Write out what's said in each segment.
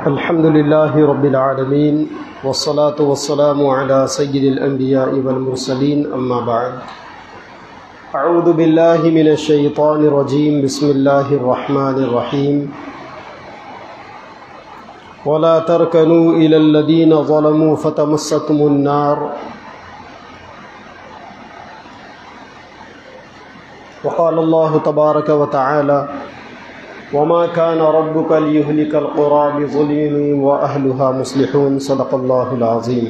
الحمد لله رب العالمين والصلاة والسلام على سيد الأنبياء والمرسلين أما بعد أعوذ بالله من الشيطان الرجيم بسم الله الرحمن الرحيم ولا تركنوا إلى الذين ظلموا فتمسكم النار وقال الله تبارك وتعالى وما كان ربك ليهلك القرى بظلم وأهلها مصلحون صدق الله العظيم۔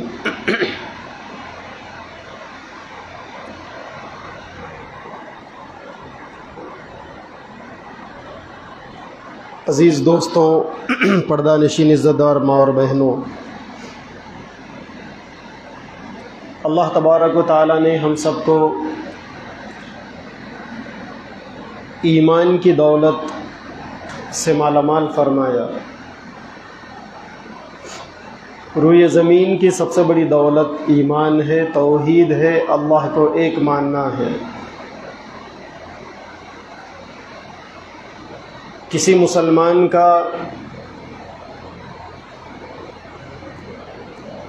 عزیز دوستوں، پردہ نشین عزت دار ماں اور بہنوں، اللہ تبارک و تعالیٰ نے ہم سب کو ایمان کی دولت سے مالا مال فرمایا۔ روئے زمین کی سب سے بڑی دولت ایمان ہے، توحید ہے، اللہ کو ایک ماننا ہے۔ کسی مسلمان کا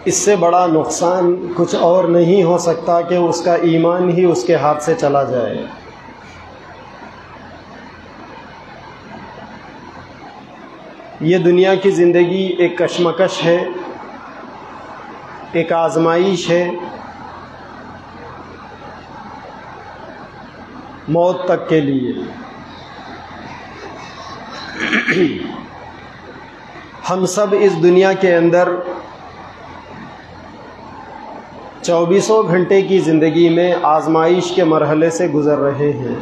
اس سے بڑا نقصان کچھ اور نہیں ہو سکتا کہ اس کا ایمان ہی اس کے ہاتھ سے چلا جائے۔ یہ دنیا کی زندگی ایک کشمکش ہے، ایک آزمائش ہے، موت تک کے لیے۔ ہم سب اس دنیا کے اندر 24 گھنٹے کی زندگی میں آزمائش کے مرحلے سے گزر رہے ہیں۔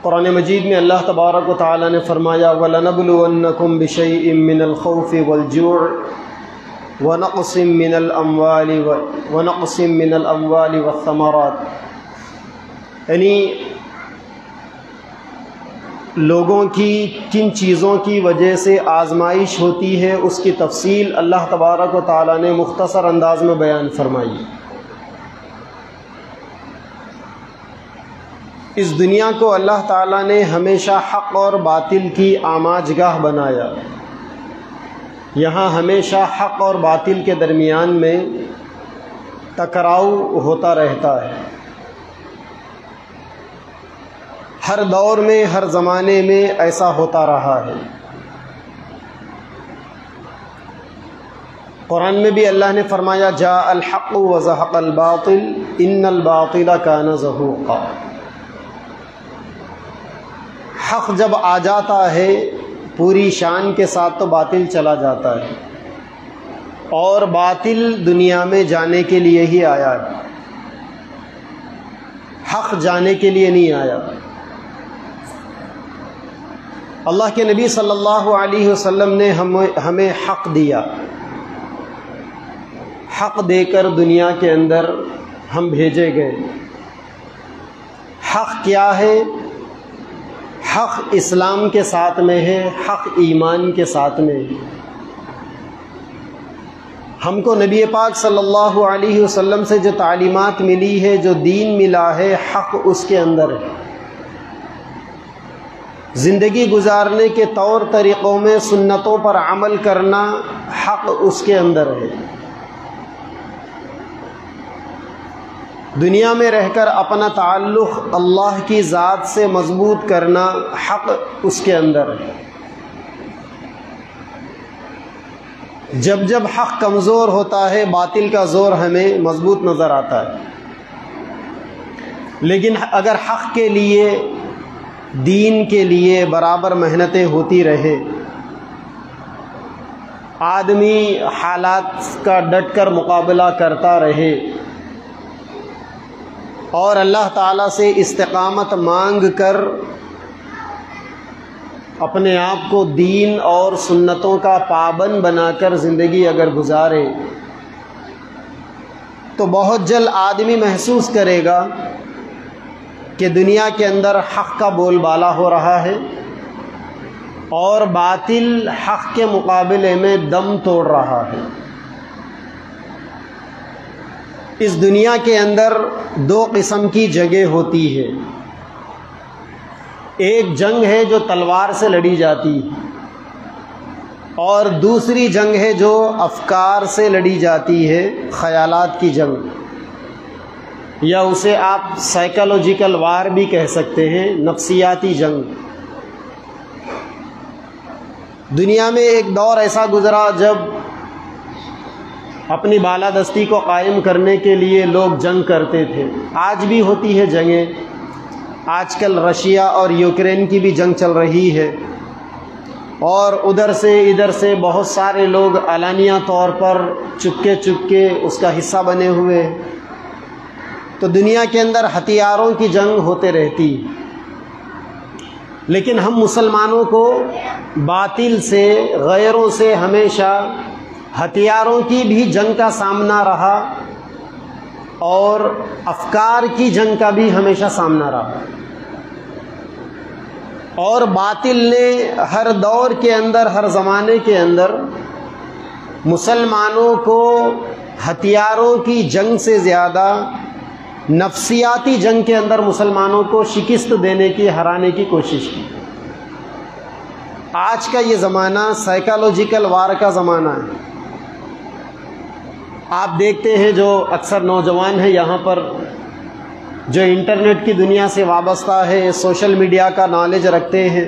قرآن مجید میں اللہ تبارک و تعالیٰ نے فرمایا وَلَنَبْلُوَنَّكُمْ بِشَيْءٍ مِّنَ الْخَوْفِ وَالْجُوعِ وَنَقْصٍ مِّنَ الْأَمْوَالِ وَالثَّمَرَاتِ، یعنی لوگوں کی کن چیزوں کی وجہ سے آزمائش ہوتی ہے اس کی تفصیل اللہ تبارک و تعالیٰ نے مختصر انداز میں بیان فرمائی۔ اس دنیا کو اللہ تعالیٰ نے ہمیشہ حق اور باطل کی آماج گاہ بنایا۔ یہاں ہمیشہ حق اور باطل کے درمیان میں ٹکراؤ ہوتا رہتا ہے۔ ہر دور میں، ہر زمانے میں ایسا ہوتا رہا ہے۔ قرآن میں بھی اللہ نے فرمایا جاء الحق وزهق الباطل ان الباطل کان زہوقا۔ حق جب آ جاتا ہے پوری شان کے ساتھ تو باطل چلا جاتا ہے، اور باطل دنیا میں جانے کے لیے ہی آیا ہے، حق جانے کے لیے نہیں آیا۔ اللہ کے نبی صلی اللہ علیہ وسلم نے ہمیں حق دیا، حق دے کر دنیا کے اندر ہم بھیجے گئے۔ حق کیا ہے؟ حق اسلام کے ساتھ میں ہے، حق ایمان کے ساتھ میں ہے۔ ہم کو نبی پاک صلی اللہ علیہ وسلم سے جو تعلیمات ملی ہے، جو دین ملا ہے، حق اس کے اندر ہے۔ زندگی گزارنے کے طور طریقوں میں سنتوں پر عمل کرنا حق اس کے اندر ہے۔ دنیا میں رہ کر اپنا تعلق اللہ کی ذات سے مضبوط کرنا حق اس کے اندر ہے۔ جب جب حق کمزور ہوتا ہے باطل کا زور ہمیں مضبوط نظر آتا ہے، لیکن اگر حق کے لیے، دین کے لیے برابر محنتیں ہوتی رہے، آدمی حالات کا ڈٹ کر مقابلہ کرتا رہے اور اللہ تعالیٰ سے استقامت مانگ کر اپنے آپ کو دین اور سنتوں کا پابند بنا کر زندگی اگر گزارے تو بہت جلد آدمی محسوس کرے گا کہ دنیا کے اندر حق کا بول بالا ہو رہا ہے اور باطل حق کے مقابلے میں دم توڑ رہا ہے۔ اس دنیا کے اندر دو قسم کی جگہ ہوتی ہے، ایک جنگ ہے جو تلوار سے لڑی جاتی ہے، اور دوسری جنگ ہے جو افکار سے لڑی جاتی ہے، خیالات کی جنگ، یا اسے آپ سائیکالوجیکل وار بھی کہہ سکتے ہیں، نفسیاتی جنگ۔ دنیا میں ایک دور ایسا گزرا جب اپنی بالادستی کو قائم کرنے کے لیے لوگ جنگ کرتے تھے، آج بھی ہوتی ہے جنگیں۔ آج کل رشیا اور یوکرین کی بھی جنگ چل رہی ہے، اور ادھر سے ادھر سے بہت سارے لوگ علانیہ طور پر چپکے اس کا حصہ بنے ہوئے۔ تو دنیا کے اندر ہتھیاروں کی جنگ ہوتے رہتی، لیکن ہم مسلمانوں کو باطل سے، غیروں سے ہمیشہ ہتھیاروں کی بھی جنگ کا سامنا رہا، اور افکار کی جنگ کا بھی ہمیشہ سامنا رہا۔ اور باطل نے ہر دور کے اندر، ہر زمانے کے اندر مسلمانوں کو ہتھیاروں کی جنگ سے زیادہ نفسیاتی جنگ کے اندر مسلمانوں کو شکست دینے کی، ہرانے کی کوشش کی۔ آج کا یہ زمانہ سائیکالوجیکل وار کا زمانہ ہے۔ آپ دیکھتے ہیں جو اکثر نوجوان ہیں یہاں پر، جو انٹرنیٹ کی دنیا سے وابستہ ہے، سوشل میڈیا کا نالج رکھتے ہیں،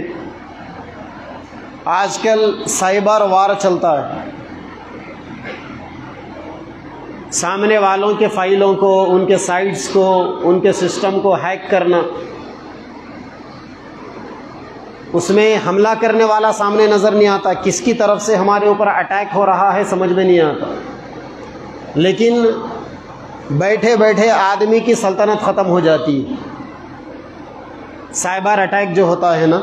آج کل سائبر وار چلتا ہے۔ سامنے والوں کے فائلوں کو، ان کے سائٹس کو، ان کے سسٹم کو ہیک کرنا، اس میں حملہ کرنے والا سامنے نظر نہیں آتا، کس کی طرف سے ہمارے اوپر اٹیک ہو رہا ہے سمجھ میں نہیں آتا، لیکن بیٹھے بیٹھے آدمی کی سلطنت ختم ہو جاتی ہے۔ سائبر اٹیک جو ہوتا ہے نا،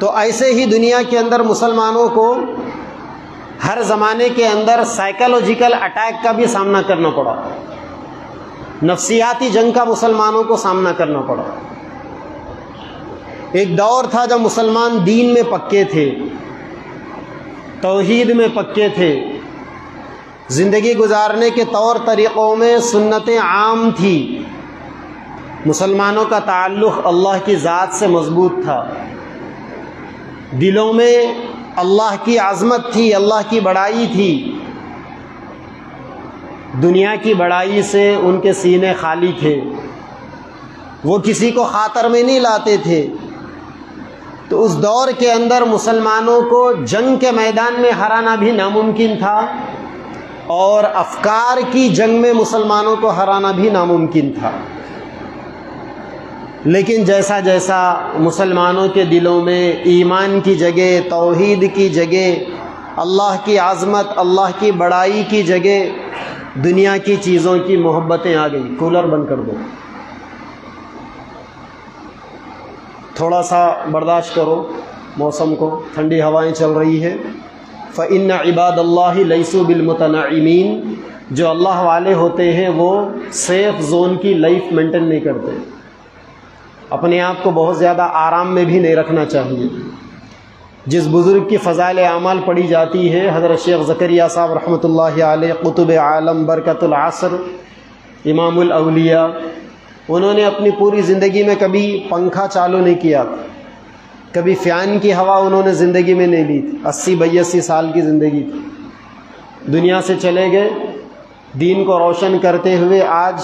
تو ایسے ہی دنیا کے اندر مسلمانوں کو ہر زمانے کے اندر سائیکالوجیکل اٹیک کا بھی سامنا کرنا پڑا، نفسیاتی جنگ کا مسلمانوں کو سامنا کرنا پڑا۔ ایک دور تھا جب مسلمان دین میں پکے تھے، توحید میں پکے تھے، زندگی گزارنے کے طور طریقوں میں سنتیں عام تھی، مسلمانوں کا تعلق اللہ کی ذات سے مضبوط تھا، دلوں میں اللہ کی عظمت تھی، اللہ کی بڑائی تھی، دنیا کی بڑائی سے ان کے سینے خالی تھے، وہ کسی کو خاطر میں نہیں لاتے تھے۔ تو اس دور کے اندر مسلمانوں کو جنگ کے میدان میں ہرانا بھی ناممکن تھا، اور افکار کی جنگ میں مسلمانوں کو ہرانا بھی ناممکن تھا۔ لیکن جیسا جیسا مسلمانوں کے دلوں میں ایمان کی جگہ، توحید کی جگہ، اللہ کی عظمت، اللہ کی بڑائی کی جگہ دنیا کی چیزوں کی محبتیں آ گئی۔ کولر بند کر دو، تھوڑا سا برداشت کرو، موسم کو، ٹھنڈی ہوائیں چل رہی ہے۔ فَإِنَّ عِبَادَ اللَّهِ لَيْسُوا بِالْمُتَنَعِّمِينَ، جو اللہ والے ہوتے ہیں وہ سیف زون کی لائف مینٹین نہیں کرتے، اپنے آپ کو بہت زیادہ آرام میں بھی نہیں رکھنا چاہیے۔ جس بزرگ کی فضائل اعمال پڑھی جاتی ہے، حضرت شیخ زکریا صاحب رحمۃ اللہ علیہ، قطب عالم، برکت العصر، امام الاولیاء، انہوں نے اپنی پوری زندگی میں کبھی پنکھا چالو نہیں کیا، کبھی فین کی ہوا انہوں نے زندگی میں نہیں لی تھی۔ 80-82 سال کی زندگی تھی، دنیا سے چلے گئے، دین کو روشن کرتے ہوئے آج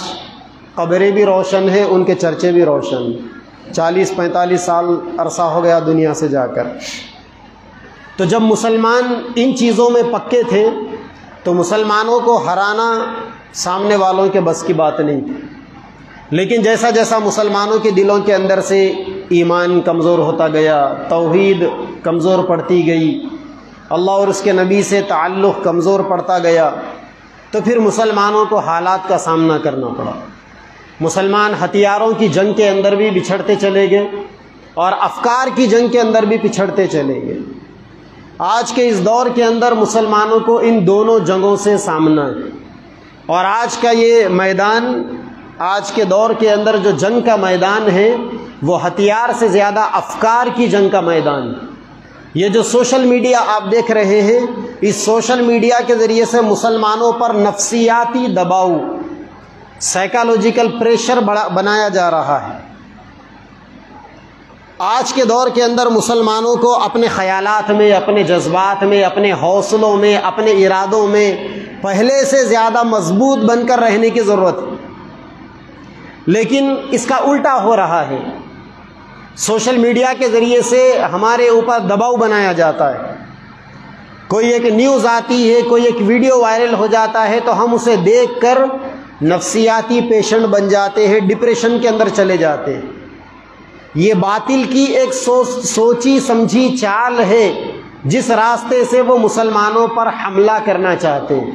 قبریں بھی روشن ہیں، ان کے چرچے بھی روشن ہیں۔ 40-45 سال عرصہ ہو گیا دنیا سے جا کر۔ تو جب مسلمان ان چیزوں میں پکے تھے تو مسلمانوں کو ہرانا سامنے والوں کے بس کی بات نہیں تھی، لیکن جیسا جیسا مسلمانوں کے دلوں کے اندر سے ایمان کمزور ہوتا گیا، توحید کمزور پڑتی گئی، اللہ اور اس کے نبی سے تعلق کمزور پڑتا گیا، تو پھر مسلمانوں کو حالات کا سامنا کرنا پڑا۔ مسلمان ہتھیاروں کی جنگ کے اندر بھی بچھڑتے چلے گئے، اور افکار کی جنگ کے اندر بھی پچھڑتے چلے گئے۔ آج کے اس دور کے اندر مسلمانوں کو ان دونوں جنگوں سے سامنا ہے، اور آج کا یہ میدان، آج کے دور کے اندر جو جنگ کا میدان ہے وہ ہتھیار سے زیادہ افکار کی جنگ کا میدان ہے۔ یہ جو سوشل میڈیا آپ دیکھ رہے ہیں، اس سوشل میڈیا کے ذریعے سے مسلمانوں پر نفسیاتی دباؤ، سائیکالوجیکل پریشر بنایا جا رہا ہے۔ آج کے دور کے اندر مسلمانوں کو اپنے خیالات میں، اپنے جذبات میں، اپنے حوصلوں میں، اپنے ارادوں میں پہلے سے زیادہ مضبوط بن کر رہنے کی ضرورت ہے، لیکن اس کا الٹا ہو رہا ہے۔ سوشل میڈیا کے ذریعے سے ہمارے اوپر دباؤ بنایا جاتا ہے، کوئی ایک نیوز آتی ہے، کوئی ایک ویڈیو وائرل ہو جاتا ہے تو ہم اسے دیکھ کر نفسیاتی پیشنٹ بن جاتے ہیں، ڈپریشن کے اندر چلے جاتے ہیں۔ یہ باطل کی ایک سوچی سمجھی چال ہے جس راستے سے وہ مسلمانوں پر حملہ کرنا چاہتے ہیں۔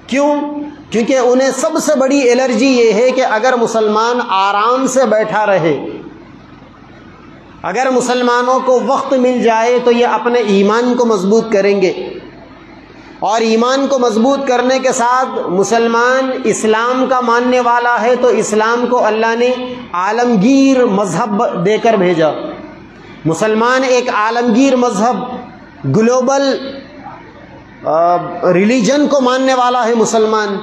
کیوں؟ کیونکہ انہیں سب سے بڑی الرجی یہ ہے کہ اگر مسلمان آرام سے بیٹھا رہے، اگر مسلمانوں کو وقت مل جائے تو یہ اپنے ایمان کو مضبوط کریں گے، اور ایمان کو مضبوط کرنے کے ساتھ مسلمان اسلام کا ماننے والا ہے تو اسلام کو اللہ نے عالمگیر مذہب دے کر بھیجا۔ مسلمان ایک عالمگیر مذہب، گلوبل ریلیجن کو ماننے والا ہے مسلمان۔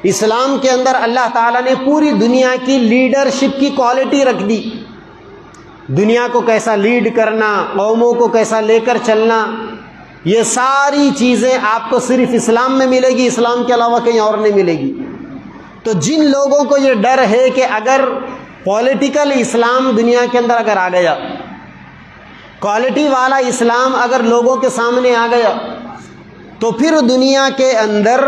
اسلام کے اندر اللہ تعالیٰ نے پوری دنیا کی لیڈرشپ کی کوالٹی رکھ دی، دنیا کو کیسا لیڈ کرنا، قوموں کو کیسا لے کر چلنا، یہ ساری چیزیں آپ کو صرف اسلام میں ملے گی، اسلام کے علاوہ کہیں اور نہیں ملے گی۔ تو جن لوگوں کو یہ ڈر ہے کہ اگر پولیٹیکل اسلام دنیا کے اندر اگر آ گیا، کوالٹی والا اسلام اگر لوگوں کے سامنے آ گیا تو پھر دنیا کے اندر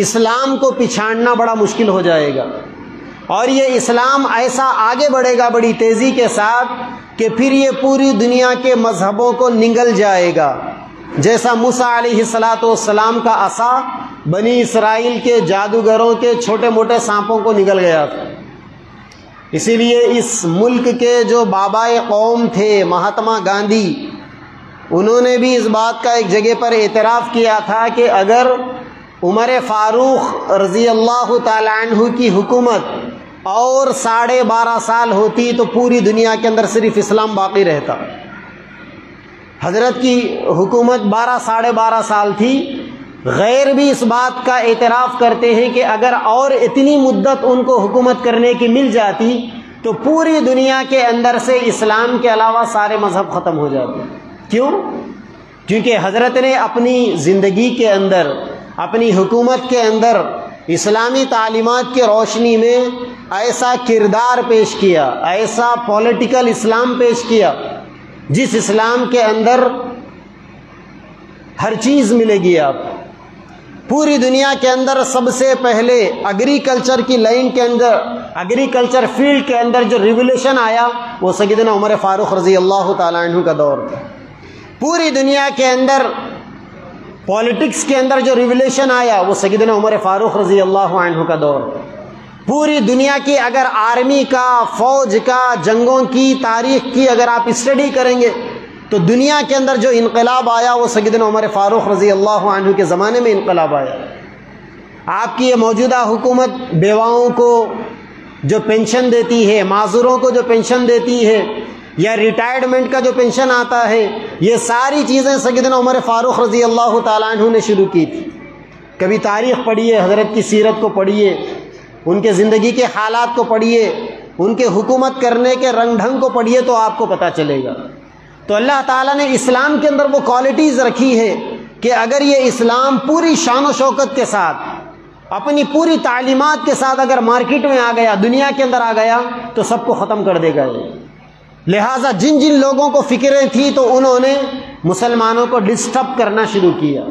اسلام کو پچھاڑنا بڑا مشکل ہو جائے گا، اور یہ اسلام ایسا آگے بڑھے گا بڑی تیزی کے ساتھ کہ پھر یہ پوری دنیا کے مذہبوں کو نگل جائے گا، جیسا موسیٰ علیہ السلام کا عصا بنی اسرائیل کے جادوگروں کے چھوٹے موٹے سانپوں کو نگل گیا تھا۔ اسی لیے اس ملک کے جو بابائے قوم تھے مہاتما گاندھی، انہوں نے بھی اس بات کا ایک جگہ پر اعتراف کیا تھا کہ اگر عمر فاروق رضی اللہ تعالیٰ عنہ کی حکومت اور 12.5 سال ہوتی تو پوری دنیا کے اندر صرف اسلام باقی رہتا۔ حضرت کی حکومت 12.5 سال تھی، غیر بھی اس بات کا اعتراف کرتے ہیں کہ اگر اور اتنی مدت ان کو حکومت کرنے کی مل جاتی تو پوری دنیا کے اندر سے اسلام کے علاوہ سارے مذہب ختم ہو جاتے۔ کیوں؟ کیونکہ حضرت نے اپنی زندگی کے اندر، اپنی حکومت کے اندر اسلامی تعلیمات کی روشنی میں ایسا کردار پیش کیا، ایسا پولیٹیکل اسلام پیش کیا جس اسلام کے اندر ہر چیز ملے گی آپ کو۔ پوری دنیا کے اندر سب سے پہلے ایگریکلچر کی لائن کے اندر، ایگریکلچر فیلڈ کے اندر جو ریولیوشن آیا وہ سیدنا عمر فاروق رضی اللہ تعالیٰ عنہ کا دور تھا۔ پوری دنیا کے اندر پالیٹکس کے اندر جو ریولیوشن آیا وہ سیدنا عمر فاروق رضی اللہ عنہ کا دور تھا۔ پوری دنیا کی اگر آرمی کا، فوج کا، جنگوں کی تاریخ کی اگر آپ اسٹڈی کریں گے تو دنیا کے اندر جو انقلاب آیا وہ سیدنا عمر فاروق رضی اللہ عنہ کے زمانے میں انقلاب آیا۔ آپ کی یہ موجودہ حکومت بیواؤں کو جو پینشن دیتی ہے، معذوروں کو جو پینشن دیتی ہے، یا ریٹائرمنٹ کا جو پینشن آتا ہے، یہ ساری چیزیں سیدنا عمر فاروق رضی اللہ تعالیٰ عنہ نے شروع کی تھی۔ کبھی تاریخ پڑھیے، حضرت کی سیرت کو پڑھیے، ان کے زندگی کے حالات کو پڑھیے، ان کے حکومت کرنے کے رنگ ڈھنگ کو پڑھیے تو آپ کو پتہ چلے گا۔ تو اللہ تعالیٰ نے اسلام کے اندر وہ کوالٹیز رکھی ہے کہ اگر یہ اسلام پوری شان و شوکت کے ساتھ، اپنی پوری تعلیمات کے ساتھ اگر مارکیٹ میں آ گیا، دنیا کے اندر آ گیا تو سب کو ختم کر دے گا۔ لہٰذا جن جن لوگوں کو فکریں تھیں تو انہوں نے مسلمانوں کو ڈسٹرب کرنا شروع کیا۔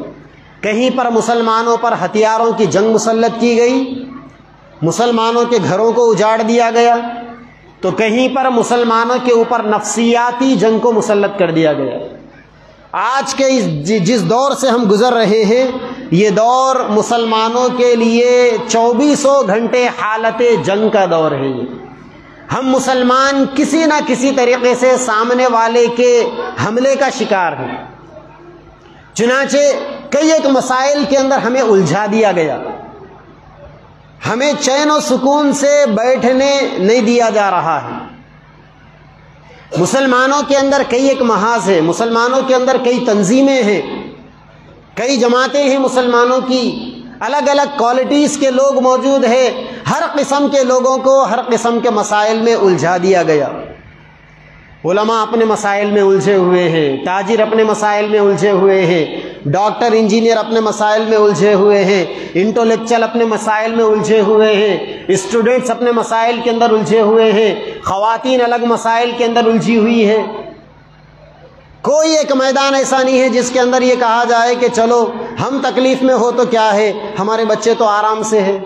کہیں پر مسلمانوں پر ہتھیاروں کی جنگ مسلط کی گئی، مسلمانوں کے گھروں کو اجاڑ دیا گیا، تو کہیں پر مسلمانوں کے اوپر نفسیاتی جنگ کو مسلط کر دیا گیا۔ آج کے جس دور سے ہم گزر رہے ہیں، یہ دور مسلمانوں کے لیے 24 گھنٹے حالت جنگ کا دور ہے۔ ہم مسلمان کسی نہ کسی طریقے سے سامنے والے کے حملے کا شکار ہیں۔ چنانچہ کئی ایک مسائل کے اندر ہمیں الجھا دیا گیا، ہمیں چین و سکون سے بیٹھنے نہیں دیا جا رہا ہے۔ مسلمانوں کے اندر کئی ایک محاذ ہے، مسلمانوں کے اندر کئی تنظیمیں ہیں، کئی جماعتیں ہیں مسلمانوں کی، الگ الگ کوالٹیز کے لوگ موجود ہیں۔ ہر قسم کے لوگوں کو ہر قسم کے مسائل میں الجھا دیا گیا۔ علماء اپنے مسائل میں الجھے ہوئے ہیں، تاجر اپنے مسائل میں الجھے ہوئے ہیں، ڈاکٹر انجینئر اپنے مسائل میں الجھے ہوئے ہیں، انٹلیکچل اپنے مسائل میں الجھے ہوئے ہیں، اسٹوڈنٹس اپنے مسائل کے اندر الجھے ہوئے ہیں، خواتین الگ مسائل کے اندر الجھی ہوئی ہیں۔ کوئی ایک میدان ایسا نہیں ہے جس کے اندر یہ کہا جائے کہ چلو ہم تکلیف میں ہو تو کیا ہے، ہمارے بچے تو آرام سے ہیں،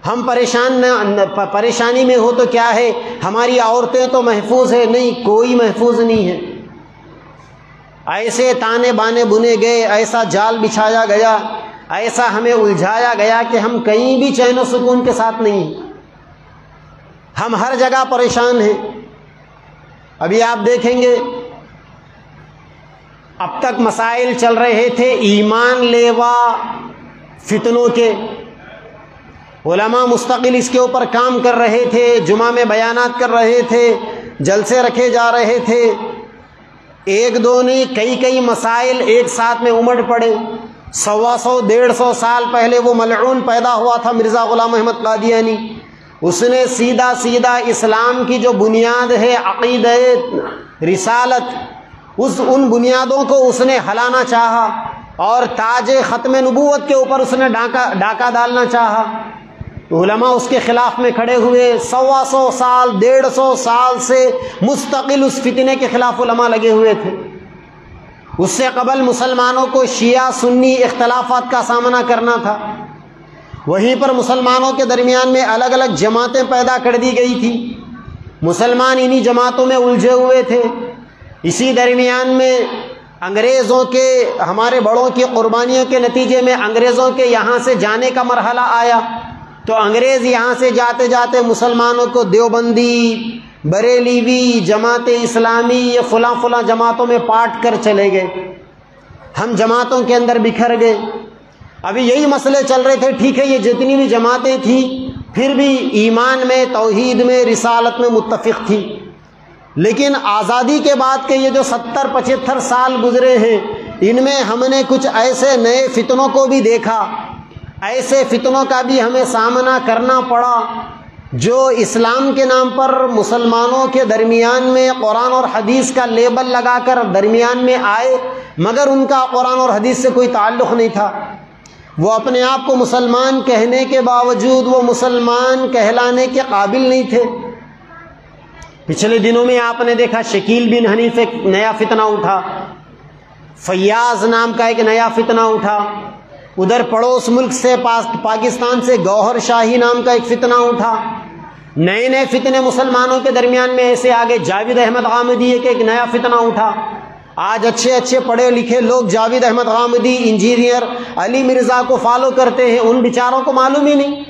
ہم پریشانی میں ہو تو کیا ہے، ہماری عورتیں تو محفوظ ہیں۔ نہیں، کوئی محفوظ نہیں ہے۔ ایسے تانے بانے بنے گئے، ایسا جال بچھایا گیا، ایسا ہمیں الجھایا گیا کہ ہم کہیں بھی چین و سکون کے ساتھ نہیں ہیں، ہم ہر جگہ پریشان ہیں۔ ابھی آپ دیکھیں گے اب تک مسائل چل رہے تھے ایمان لیوا فتنوں کے، علماء مستقل اس کے اوپر کام کر رہے تھے، جمعہ میں بیانات کر رہے تھے، جلسے رکھے جا رہے تھے، ایک دو نہیں کئی مسائل ایک ساتھ میں امڑ پڑے۔ 100-150 سال پہلے وہ ملعون پیدا ہوا تھا مرزا غلام احمد قادیانی، اس نے سیدھا اسلام کی جو بنیاد ہے عقیدہ رسالت، ان بنیادوں کو اس نے ہلانا چاہا اور تاج ختم نبوت کے اوپر اس نے ڈاکہ ڈالنا چاہا۔ علماء اس کے خلاف میں کھڑے ہوئے، 100 سال 150 سال سے مستقل اس فتنے کے خلاف علماء لگے ہوئے تھے۔ اس سے قبل مسلمانوں کو شیعہ سنی اختلافات کا سامنا کرنا تھا، وہیں پر مسلمانوں کے درمیان میں الگ الگ جماعتیں پیدا کر دی گئی تھی، مسلمان انہی جماعتوں میں الجھے ہوئے تھے۔ اسی درمیان میں انگریزوں کے، ہمارے بڑوں کی قربانیوں کے نتیجے میں انگریزوں کے یہاں سے جانے کا مرحلہ آیا، تو انگریز یہاں سے جاتے جاتے مسلمانوں کو دیوبندی، بریلیوی، جماعت اسلامی، یہ فلاں جماعتوں میں بانٹ کر چلے گئے، ہم جماعتوں کے اندر بکھر گئے۔ ابھی یہی مسئلے چل رہے تھے، ٹھیک ہے یہ جتنی بھی جماعتیں تھیں پھر بھی ایمان میں، توحید میں، رسالت میں متفق تھی، لیکن آزادی کے بعد کے یہ جو 70-75 سال گزرے ہیں، ان میں ہم نے کچھ ایسے نئے فتنوں کو بھی دیکھا، ایسے فتنوں کا بھی ہمیں سامنا کرنا پڑا جو اسلام کے نام پر مسلمانوں کے درمیان میں قرآن اور حدیث کا لیبل لگا کر درمیان میں آئے، مگر ان کا قرآن اور حدیث سے کوئی تعلق نہیں تھا۔ وہ اپنے آپ کو مسلمان کہنے کے باوجود وہ مسلمان کہلانے کے قابل نہیں تھے۔ پچھلے دنوں میں آپ نے دیکھا شکیل بن حنیف ایک نیا فتنہ اٹھا، فیاض نام کا ایک نیا فتنہ اٹھا، ادھر پڑوس ملک سے پاکستان سے گوہر شاہی نام کا ایک فتنہ اٹھا، نئے فتنے مسلمانوں کے درمیان میں ایسے آگے جاوید احمد غامدی ایک نیا فتنہ اٹھا۔ آج اچھے پڑھے لکھے لوگ جاوید احمد غامدی، انجینئر علی مرزا کو فالو کرتے ہیں، ان بیچاروں کو معلوم ہی نہیں،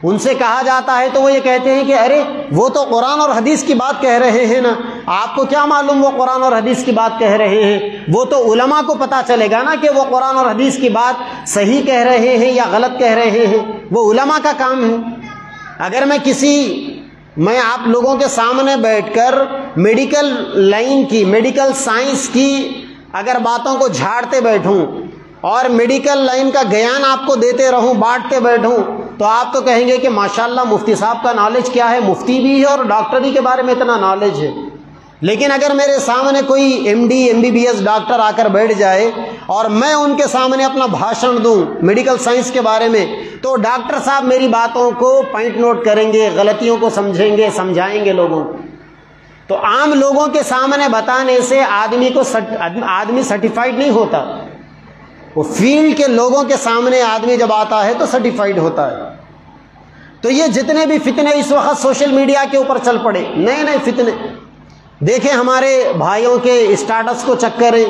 ان سے کہا جاتا ہے تو وہ یہ کہتے ہیں کہ ارے وہ تو قرآن اور حدیث کی بات کہہ رہے ہیں نا، آپ کو کیا معلوم وہ قرآن اور حدیث کی بات کہہ رہے ہیں، وہ تو علماء کو پتہ چلے گا نا کہ وہ قرآن اور حدیث کی بات صحیح کہہ رہے ہیں یا غلط کہہ رہے ہیں، وہ علماء کا کام ہے۔ اگر میں آپ لوگوں کے سامنے بیٹھ کر میڈیکل لائن کی، میڈیکل سائنس کی اگر باتوں کو جھاڑتے بیٹھوں اور میڈیکل لائن کا گیان آپ کو دیتے رہوں، بانٹتے بیٹھوں، تو آپ تو کہیں گے کہ ماشاءاللہ مفتی صاحب کا نالج کیا ہے، مفتی بھی ہے اور ڈاکٹری کے بارے میں اتنا نالج ہے۔ لیکن اگر میرے سامنے کوئی MD MBBS ڈاکٹر آ کر بیٹھ جائے اور میں ان کے سامنے اپنا بھاشن دوں میڈیکل سائنس کے بارے میں، تو ڈاکٹر صاحب میری باتوں کو پوائنٹ نوٹ کریں گے، غلطیوں کو سمجھیں گے، سمجھائیں گے لوگوں کو۔ تو عام لوگوں کے سامنے بتانے سے آدمی سرٹیفائیڈ نہیں ہوتا، وہ فیلڈ کے لوگوں کے سامنے آدمی جب آتا ہے تو سرٹیفائیڈ ہوتا ہے۔ تو یہ جتنے بھی فتنے اس وقت سوشل میڈیا کے اوپر چل پڑے، نئے فتنے دیکھیں، ہمارے بھائیوں کے اسٹیٹس کو چیک کریں،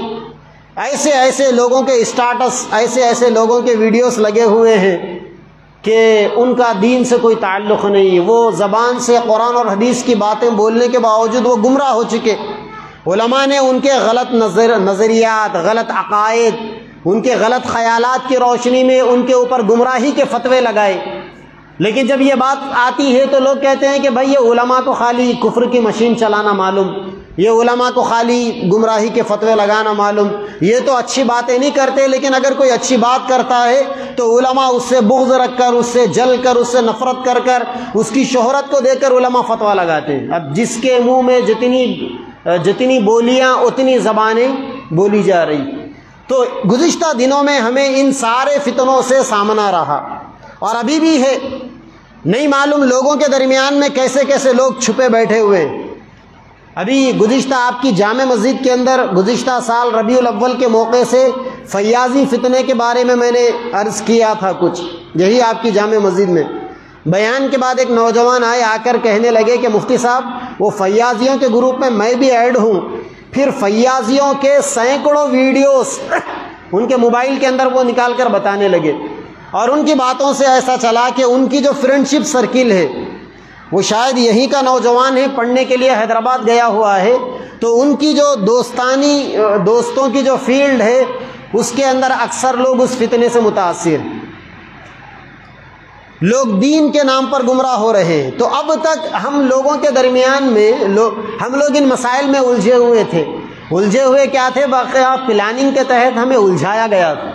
ایسے لوگوں کے اسٹیٹس، ایسے لوگوں کے ویڈیوز لگے ہوئے ہیں کہ ان کا دین سے کوئی تعلق نہیں، وہ زبان سے قرآن اور حدیث کی باتیں بولنے کے باوجود وہ گمراہ ہو چکے۔ علماء نے ان کے غلط نظریات، غلط عقائد، ان کے غلط خیالات کی روشنی میں ان کے اوپر گمراہی کے فتوے لگائے، لیکن جب یہ بات آتی ہے تو لوگ کہتے ہیں کہ بھائی یہ علماء کو خالی کفر کی مشین چلانا معلوم، یہ علماء کو خالی گمراہی کے فتوے لگانا معلوم، یہ تو اچھی باتیں نہیں کرتے، لیکن اگر کوئی اچھی بات کرتا ہے تو علماء اس سے بغض رکھ کر، اس سے جل کر، اس سے نفرت کر کر، اس کی شہرت کو دیکھ کر علماء فتویٰ لگاتے ہیں۔ اب جس کے منہ میں جتنی بولیاں اتنی زبانیں بولی جا رہی۔ تو گزشتہ دنوں میں ہمیں ان سارے فتنوں سے سامنا رہا، اور ابھی بھی ہے۔ نہیں معلوم لوگوں کے درمیان میں کیسے کیسے لوگ چھپے بیٹھے ہوئے ہیں۔ ابھی گزشتہ آپ کی جامع مسجد کے اندر گزشتہ سال ربیع الاول کے موقع سے فیاضی فتنے کے بارے میں نے عرض کیا تھا کچھ، یہی آپ کی جامع مسجد میں۔ بیان کے بعد ایک نوجوان آئے، آ کر کہنے لگے کہ مفتی صاحب وہ فیاضیوں کے گروپ میں میں بھی ایڈ ہوں۔ پھر فیاضیوں کے سینکڑوں ویڈیوز ان کے موبائل کے اندر وہ نکال کر بتانے لگے، اور ان کی باتوں سے ایسا چلا کہ ان کی جو فرینڈشپ سرکل ہے وہ شاید یہیں کا نوجوان ہے، پڑھنے کے لیے حیدرآباد گیا ہوا ہے، تو ان کی جو دوستوں کی جو فیلڈ ہے اس کے اندر اکثر لوگ اس فتنے سے متاثر ہیں، لوگ دین کے نام پر گمراہ ہو رہے ہیں۔ تو اب تک ہم لوگوں کے درمیان میں ہم لوگ ان مسائل میں الجھے ہوئے تھے۔ الجھے ہوئے کیا تھے؟ واقعہ پلاننگ کے تحت ہمیں الجھایا گیا تھا،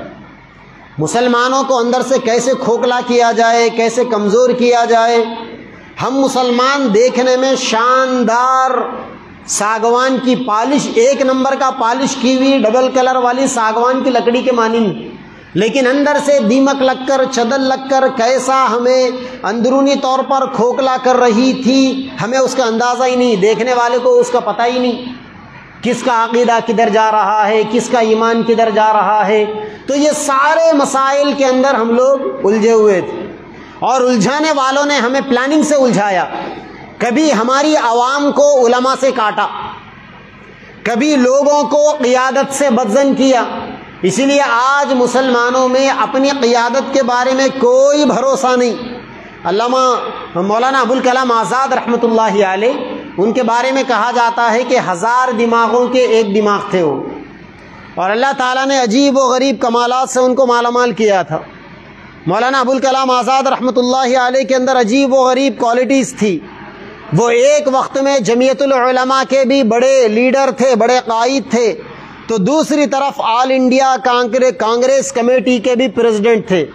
مسلمانوں کو اندر سے کیسے کھوکھلا کیا جائے، کیسے کمزور کیا جائے۔ ہم مسلمان دیکھنے میں شاندار ساگوان کی پالش، ایک نمبر کا پالش کی ہوئی ڈبل کلر والی ساگوان کی لکڑی کے مانند، لیکن اندر سے دیمک لگ کر، چدل لگ کر کیسا ہمیں اندرونی طور پر کھوکھلا کر رہی تھی، ہمیں اس کا اندازہ ہی نہیں، دیکھنے والے کو اس کا پتہ ہی نہیں کس کا عقیدہ کدھر جا رہا ہے، کس کا ایمان کدھر جا رہا ہے۔ تو یہ سارے مسائل کے اندر ہم لوگ الجھے ہوئے تھے، اور الجھانے والوں نے ہمیں پلاننگ سے الجھایا۔ کبھی ہماری عوام کو علماء سے کاٹا، کبھی لوگوں کو قیادت سے بدظن کیا۔ اسی لیے آج مسلمانوں میں اپنی قیادت کے بارے میں کوئی بھروسہ نہیں۔ علامہ مولانا ابوالکلام آزاد رحمۃ اللہ علیہ، ان کے بارے میں کہا جاتا ہے کہ 1000 دماغوں کے ایک دماغ تھے وہ، اور اللہ تعالیٰ نے عجیب و غریب کمالات سے ان کو مالا مال کیا تھا۔ مولانا ابوالکلام آزاد رحمۃ اللہ علیہ کے اندر عجیب و غریب کوالٹیز تھی۔ وہ ایک وقت میں جمعیت العلماء کے بھی بڑے لیڈر تھے، بڑے قائد تھے، تو دوسری طرف آل انڈیا کانگریس کمیٹی کے بھی پریزیڈنٹ تھے۔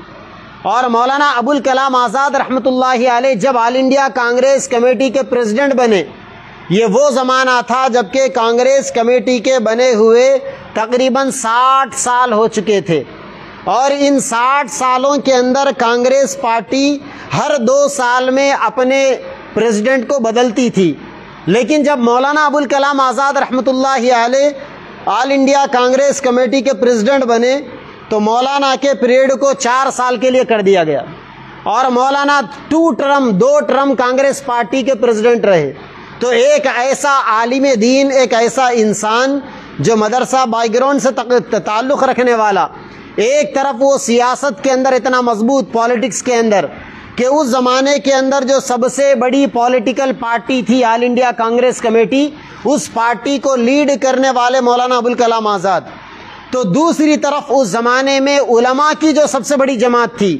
اور مولانا ابوالکلام آزاد رحمۃ اللہ علیہ جب آل انڈیا کانگریس کمیٹی کے پریزیڈنٹ بنے، یہ وہ زمانہ تھا جب کہ کانگریس کمیٹی کے بنے ہوئے تقریباً 60 سال ہو چکے تھے، اور ان 60 سالوں کے اندر کانگریس پارٹی ہر 2 سال میں اپنے پریزیڈنٹ کو بدلتی تھی۔ لیکن جب مولانا ابوالکلام آزاد رحمۃ اللہ علیہ آل انڈیا کانگریس کمیٹی کے پریزیڈنٹ بنے تو مولانا کے پیریڈ کو 4 سال کے لیے کر دیا گیا، اور مولانا 2 ٹرم کانگریس پارٹی کے پریزیڈنٹ رہے۔ تو ایک ایسا عالم دین، ایک ایسا انسان جو مدرسہ بیک گراؤنڈ سے تعلق رکھنے والا، ایک طرف وہ سیاست کے اندر اتنا مضبوط، پالیٹکس کے اندر، کہ اس زمانے کے اندر جو سب سے بڑی پولیٹیکل پارٹی تھی آل انڈیا کانگریس کمیٹی، اس پارٹی کو لیڈ کرنے والے مولانا ابوالکلام آزاد، تو دوسری طرف اس زمانے میں علماء کی جو سب سے بڑی جماعت تھی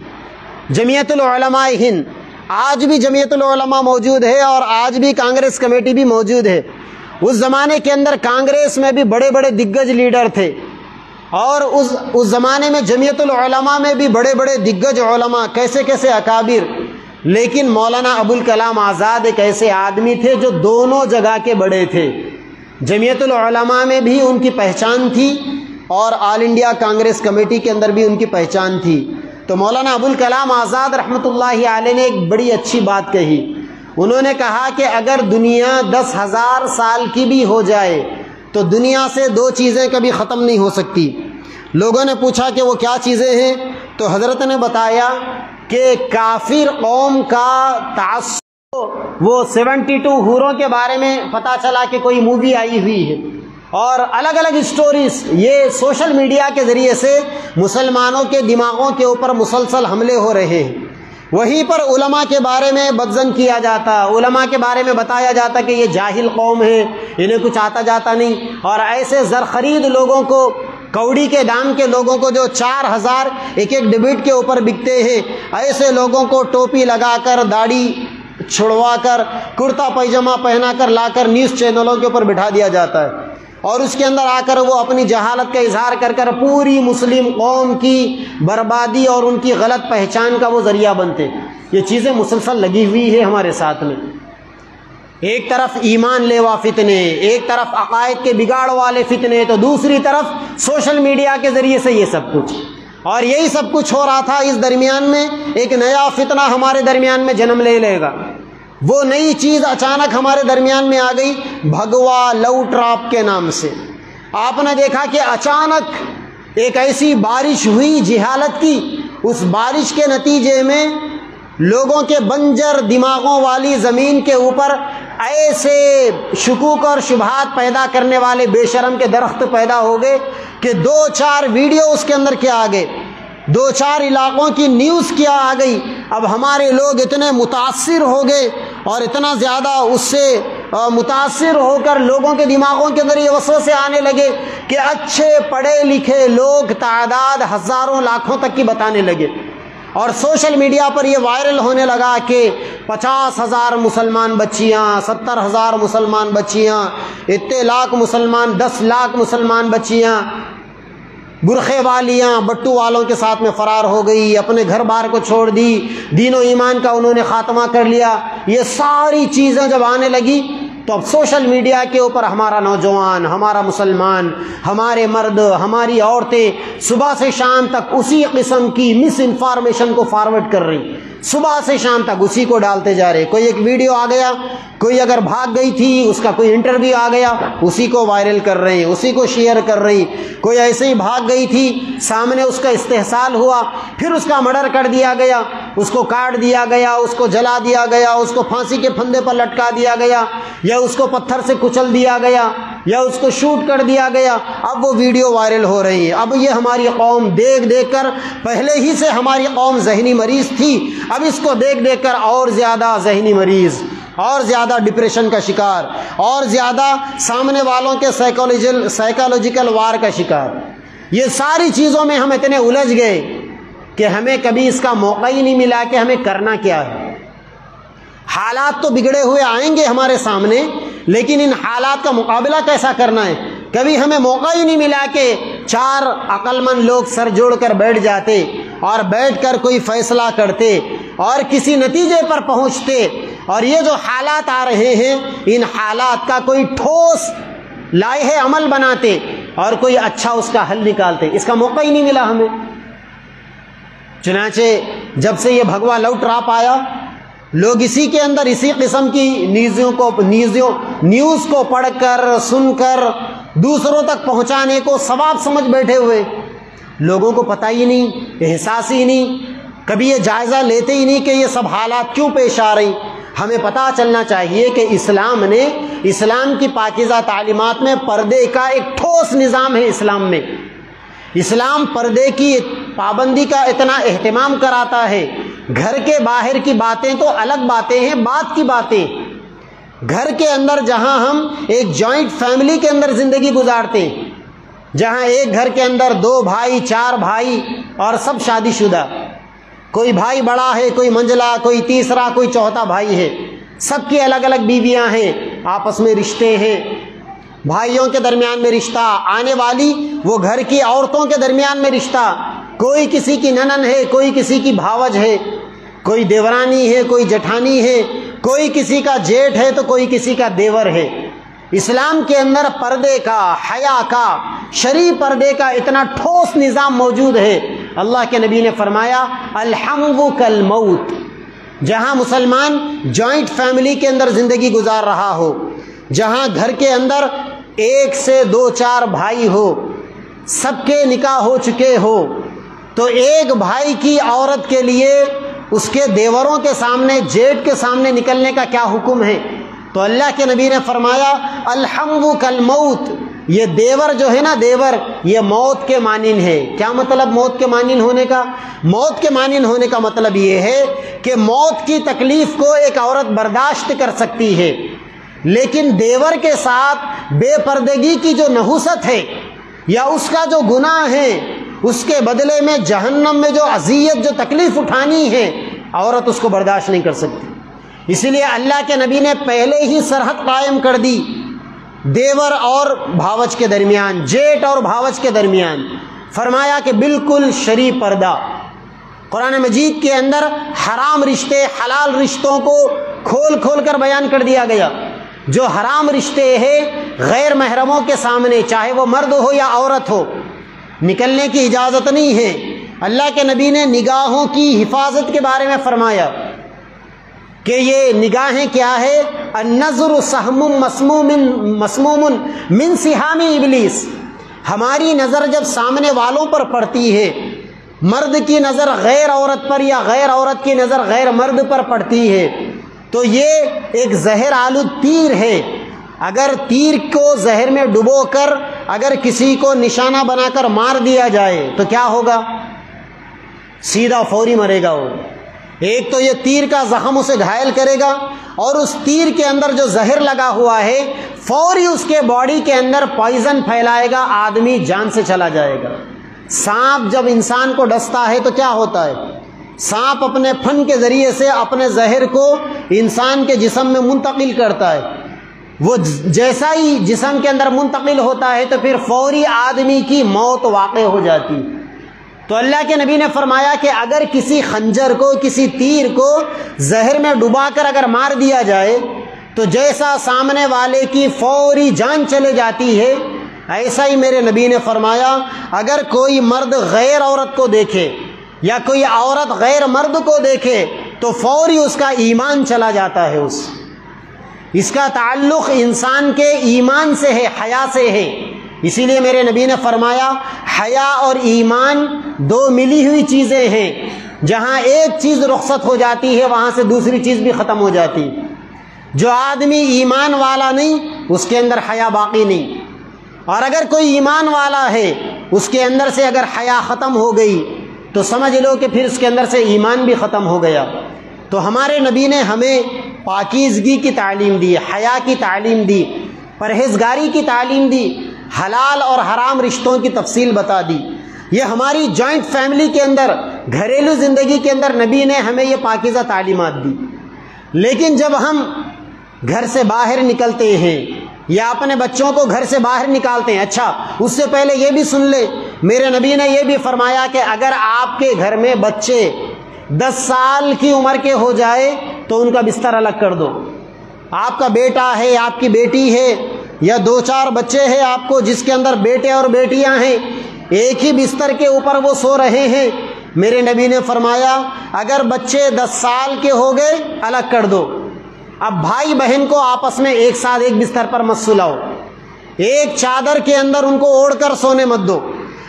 جمعیت العلماء ہند، آج بھی جمعیت العلماء موجود ہے اور آج بھی کانگریس کمیٹی بھی موجود ہے۔ اس زمانے کے اندر کانگریس میں بھی بڑے بڑے دگج لیڈر تھے، اور اس زمانے میں جمعیت العلماء میں بھی بڑے بڑے دگج علماء، کیسے کیسے اکابر۔ لیکن مولانا ابوالکلام آزاد ایک ایسے آدمی تھے جو دونوں جگہ کے بڑے تھے، جمعیت العلماء میں بھی ان کی پہچان تھی اور آل انڈیا کانگریس کمیٹی کے اندر بھی ان کی پہچان تھی۔ تو مولانا ابوالکلام آزاد رحمۃ اللہ علیہ نے ایک بڑی اچھی بات کہی۔ انہوں نے کہا کہ اگر دنیا 10,000 سال کی بھی ہو جائے تو دنیا سے 2 چیزیں کبھی ختم نہیں ہو سکتی۔ لوگوں نے پوچھا کہ وہ کیا چیزیں ہیں، تو حضرت نے بتایا کہ کافر قوم کا تعصب، وہ 72 حوروں کے بارے میں پتہ چلا کہ کوئی مووی آئی ہوئی ہے، اور الگ الگ اسٹوریز، یہ سوشل میڈیا کے ذریعے سے مسلمانوں کے دماغوں کے اوپر مسلسل حملے ہو رہے ہیں۔ وہیں پر علماء کے بارے میں بدظن کیا جاتا، علماء کے بارے میں بتایا جاتا کہ یہ جاہل قوم ہے، انہیں کچھ آتا جاتا نہیں، اور ایسے زرخرید لوگوں کو، کوڑی کے دام کے لوگوں کو جو 4000 ایک ڈبیٹ کے اوپر بکتے ہیں، ایسے لوگوں کو ٹوپی لگا کر، داڑھی چھڑوا کر کرتا پیجامہ پہنا کر لا کر نیوز چینلوں کے اوپر بٹھا دیا جاتا ہے، اور اس کے اندر آ کر وہ اپنی جہالت کا اظہار کر کر پوری مسلم قوم کی بربادی اور ان کی غلط پہچان کا وہ ذریعہ بنتے۔ یہ چیزیں مسلسل لگی ہوئی ہے ہمارے ساتھ میں، ایک طرف ایمان لیوا فتنے، ایک طرف عقائد کے بگاڑ والے فتنے، تو دوسری طرف سوشل میڈیا کے ذریعے سے یہ سب کچھ، اور یہی سب کچھ ہو رہا تھا۔ اس درمیان میں ایک نیا فتنہ ہمارے درمیان میں جنم لے گا۔ وہ نئی چیز اچانک ہمارے درمیان میں آ گئی بھگوا لو ٹراپ کے نام سے۔ آپ نے دیکھا کہ اچانک ایک ایسی بارش ہوئی جہالت کی، اس بارش کے نتیجے میں لوگوں کے بنجر دماغوں والی زمین کے اوپر ایسے شکوک اور شبہات پیدا کرنے والے بے شرم کے درخت پیدا ہو گئے کہ 2-4 ویڈیو اس کے اندر کیا آ گئے، 2-4 علاقوں کی نیوز کیا آ گئی۔ اب ہمارے لوگ اتنے متاثر ہو گئے اور اتنا زیادہ اس سے متاثر ہو کر لوگوں کے دماغوں کے اندر یہ وسوسے آنے لگے کہ اچھے پڑھے لکھے لوگ تعداد ہزاروں لاکھوں تک کی بتانے لگے، اور سوشل میڈیا پر یہ وائرل ہونے لگا کہ 50,000 مسلمان بچیاں، 70,000 مسلمان بچیاں، اتنے لاکھ مسلمان، 10 لاکھ مسلمان بچیاں برقعے والیاں بٹو والوں کے ساتھ میں فرار ہو گئی، اپنے گھر بار کو چھوڑ دی، دین و ایمان کا انہوں نے خاتمہ کر لیا۔ یہ ساری چیزیں جب آنے لگی تو اب سوشل میڈیا کے اوپر ہمارا نوجوان، ہمارا مسلمان، ہمارے مرد، ہماری عورتیں صبح سے شام تک اسی قسم کی مس انفارمیشن کو فارورڈ کر رہی، صبح سے شام تک اسی کو ڈالتے جا رہے۔ کوئی ایک ویڈیو آ گیا، کوئی اگر بھاگ گئی تھی اس کا کوئی انٹرویو آ گیا، اسی کو وائرل کر رہے ہیں، اسی کو شیئر کر رہی۔ کوئی ایسے ہی بھاگ گئی تھی، سامنے اس کا استحصال ہوا، پھر اس کا مرڈر کر دیا گیا، اس کو کاٹ دیا گیا، اس کو جلا دیا گیا، اس کو پھانسی کے پھندے پر لٹکا دیا گیا، یا اس کو پتھر سے کچل دیا گیا، یا اس کو شوٹ کر دیا گیا۔ اب وہ ویڈیو وائرل ہو رہی ہے۔ اب یہ ہماری قوم دیکھ دیکھ کر، پہلے ہی سے ہماری قوم ذہنی مریض تھی، اب اس کو دیکھ دیکھ کر اور زیادہ ذہنی مریض، اور زیادہ ڈپریشن کا شکار، اور زیادہ سامنے والوں کے سائیکالوجیکل وار کا شکار۔ یہ ساری چیزوں میں ہم اتنے الجھ گئے کہ ہمیں کبھی اس کا موقع ہی نہیں ملا کہ ہمیں کرنا کیا ہے۔ حالات تو بگڑے ہوئے آئیں گے ہمارے سامنے، لیکن ان حالات کا مقابلہ کیسا کرنا ہے، کبھی ہمیں موقع ہی نہیں ملا کہ 4 عقل مند لوگ سر جوڑ کر بیٹھ جاتے اور بیٹھ کر کوئی فیصلہ کرتے اور کسی نتیجے پر پہنچتے، اور یہ جو حالات آ رہے ہیں ان حالات کا کوئی ٹھوس لائحہ عمل بناتے اور کوئی اچھا اس کا حل نکالتے۔ اس کا موقع ہی نہیں ملا ہمیں۔ چنانچہ جب سے یہ بھگوا لو ٹراپ آیا، لوگ اسی کے اندر اسی قسم کی نیوز کو پڑھ کر سن کر دوسروں تک پہنچانے کو ثواب سمجھ بیٹھے ہوئے۔ لوگوں کو پتہ ہی نہیں، احساس ہی نہیں، کبھی یہ جائزہ لیتے ہی نہیں کہ یہ سب حالات کیوں پیش آ رہی۔ ہمیں پتہ چلنا چاہیے کہ اسلام نے، اسلام کی پاکیزہ تعلیمات میں پردے کا ایک ٹھوس نظام ہے۔ اسلام پردے کی پابندی کا اتنا اہتمام کراتا ہے۔ گھر کے باہر کی باتیں تو الگ باتیں ہیں، بات کی باتیں گھر کے اندر، جہاں ہم ایک جوائنٹ فیملی کے اندر زندگی گزارتے ہیں، جہاں ایک گھر کے اندر 2 بھائی 4 بھائی اور سب شادی شدہ، کوئی بھائی بڑا ہے، کوئی منجلا، کوئی تیسرا، کوئی چوتھا بھائی ہے، سب کی الگ الگ بیویاں ہیں، آپس میں رشتے ہیں، بھائیوں کے درمیان میں رشتہ، آنے والی وہ گھر کی عورتوں کے درمیان میں رشتہ، کوئی کسی کی ننن ہے، کوئی کسی کی بھاوج ہے، کوئی دیورانی ہے، کوئی جٹھانی ہے، کوئی کسی کا جیٹھ ہے تو کوئی کسی کا دیور ہے۔ اسلام کے اندر پردے کا، حیا کا، شرعی پردے کا اتنا ٹھوس نظام موجود ہے۔ اللہ کے نبی نے فرمایا الحمو کالموت۔ جہاں مسلمان جوائنٹ فیملی کے اندر زندگی گزار رہا ہو، جہاں گھر کے اندر 1 سے 2-4 بھائی ہو، سب کے نکاح ہو چکے ہو، تو ایک بھائی کی عورت کے لیے اس کے دیوروں کے سامنے، جیٹ کے سامنے نکلنے کا کیا حکم ہے؟ تو اللہ کے نبی نے فرمایا الحمو کالموت۔ یہ دیور جو ہے نا، دیور، یہ موت کے مانند ہے۔ کیا مطلب موت کے مانند ہونے کا؟ موت کے مانند ہونے کا مطلب یہ ہے کہ موت کی تکلیف کو ایک عورت برداشت کر سکتی ہے، لیکن دیور کے ساتھ بے پردگی کی جو نحوست ہے یا اس کا جو گناہ ہے، اس کے بدلے میں جہنم میں جو اذیت، جو تکلیف اٹھانی ہے، عورت اس کو برداشت نہیں کر سکتی۔ اسی لیے اللہ کے نبی نے پہلے ہی سرحد قائم کر دی دیور اور بھاوچ کے درمیان، جیٹ اور بھاوچ کے درمیان، فرمایا کہ بالکل شرعی پردہ۔ قرآن مجید کے اندر حرام رشتے حلال رشتوں کو کھول کھول کر بیان کر دیا گیا۔ جو حرام رشتے ہیں غیر محرموں کے سامنے، چاہے وہ مرد ہو یا عورت ہو، نکلنے کی اجازت نہیں ہے۔ اللہ کے نبی نے نگاہوں کی حفاظت کے بارے میں فرمایا کہ یہ نگاہیں کیا ہے؟ النظر سہم مسموم من سہام ابلیس۔ ہماری نظر جب سامنے والوں پر پڑتی ہے، مرد کی نظر غیر عورت پر یا غیر عورت کی نظر غیر مرد پر پڑتی ہے، تو یہ ایک زہر آلود تیر ہے۔ اگر تیر کو زہر میں ڈبو کر اگر کسی کو نشانہ بنا کر مار دیا جائے تو کیا ہوگا؟ سیدھا فوری مرے گا وہ۔ ایک تو یہ تیر کا زخم اسے گھائل کرے گا، اور اس تیر کے اندر جو زہر لگا ہوا ہے فوری اس کے باڈی کے اندر پوائزن پھیلائے گا، آدمی جان سے چلا جائے گا۔ سانپ جب انسان کو ڈستا ہے تو کیا ہوتا ہے؟ سانپ اپنے پھن کے ذریعے سے اپنے زہر کو انسان کے جسم میں منتقل کرتا ہے۔ وہ جیسا ہی جسم کے اندر منتقل ہوتا ہے تو پھر فوری آدمی کی موت واقع ہو جاتی۔ تو اللہ کے نبی نے فرمایا کہ اگر کسی خنجر کو، کسی تیر کو زہر میں ڈبا کر اگر مار دیا جائے تو جیسا سامنے والے کی فوری جان چلے جاتی ہے، ایسا ہی میرے نبی نے فرمایا اگر کوئی مرد غیر عورت کو دیکھے یا کوئی عورت غیر مرد کو دیکھے تو فوری اس کا ایمان چلا جاتا ہے۔ اس کا تعلق انسان کے ایمان سے ہے، حیا سے ہے۔ اسی لیے میرے نبی نے فرمایا حیا اور ایمان دو ملی ہوئی چیزیں ہیں، جہاں ایک چیز رخصت ہو جاتی ہے وہاں سے دوسری چیز بھی ختم ہو جاتی۔ جو آدمی ایمان والا نہیں اس کے اندر حیا باقی نہیں، اور اگر کوئی ایمان والا ہے اس کے اندر سے اگر حیا ختم ہو گئی تو سمجھ لو کہ پھر اس کے اندر سے ایمان بھی ختم ہو گیا۔ تو ہمارے نبی نے ہمیں پاکیزگی کی تعلیم دی، حیا کی تعلیم دی، پرہیزگاری کی تعلیم دی، حلال اور حرام رشتوں کی تفصیل بتا دی۔ یہ ہماری جوائنٹ فیملی کے اندر، گھریلو زندگی کے اندر نبی نے ہمیں یہ پاکیزہ تعلیمات دی۔ لیکن جب ہم گھر سے باہر نکلتے ہیں یا اپنے بچوں کو گھر سے باہر نکالتے ہیں، اچھا اس سے پہلے یہ بھی سن لیں، میرے نبی نے یہ بھی فرمایا کہ اگر آپ کے گھر میں بچے 10 سال کی عمر کے ہو جائے تو ان کا بستر الگ کر دو۔ آپ کا بیٹا ہے، آپ کی بیٹی ہے، یا 2-4 بچے ہیں آپ کو جس کے اندر بیٹے اور بیٹیاں ہیں، ایک ہی بستر کے اوپر وہ سو رہے ہیں، میرے نبی نے فرمایا اگر بچے 10 سال کے ہو گئے الگ کر دو۔ اب بھائی بہن کو آپس میں ایک ساتھ ایک بستر پر مت سلاؤ، ایک چادر کے اندر ان کو اوڑھ کر سونے مت دو۔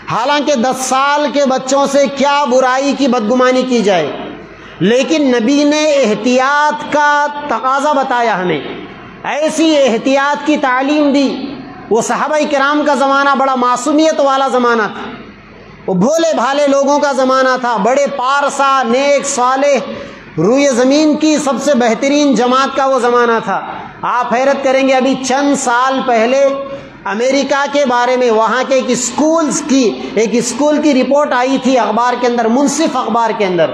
حالانکہ 10 سال کے بچوں سے کیا برائی کی بدگمانی کی جائے، لیکن نبی نے احتیاط کا تقاضا بتایا، ہمیں ایسی احتیاط کی تعلیم دی۔ وہ صحابہ کرام کا زمانہ بڑا معصومیت والا زمانہ تھا، وہ بھولے بھالے لوگوں کا زمانہ تھا، بڑے پارسا نیک صالح روئے زمین کی سب سے بہترین جماعت کا وہ زمانہ تھا۔ آپ حیرت کریں گے، ابھی چند سال پہلے امریکہ کے بارے میں وہاں کے ایک اسکول کی رپورٹ آئی تھی اخبار کے اندر، منصف اخبار کے اندر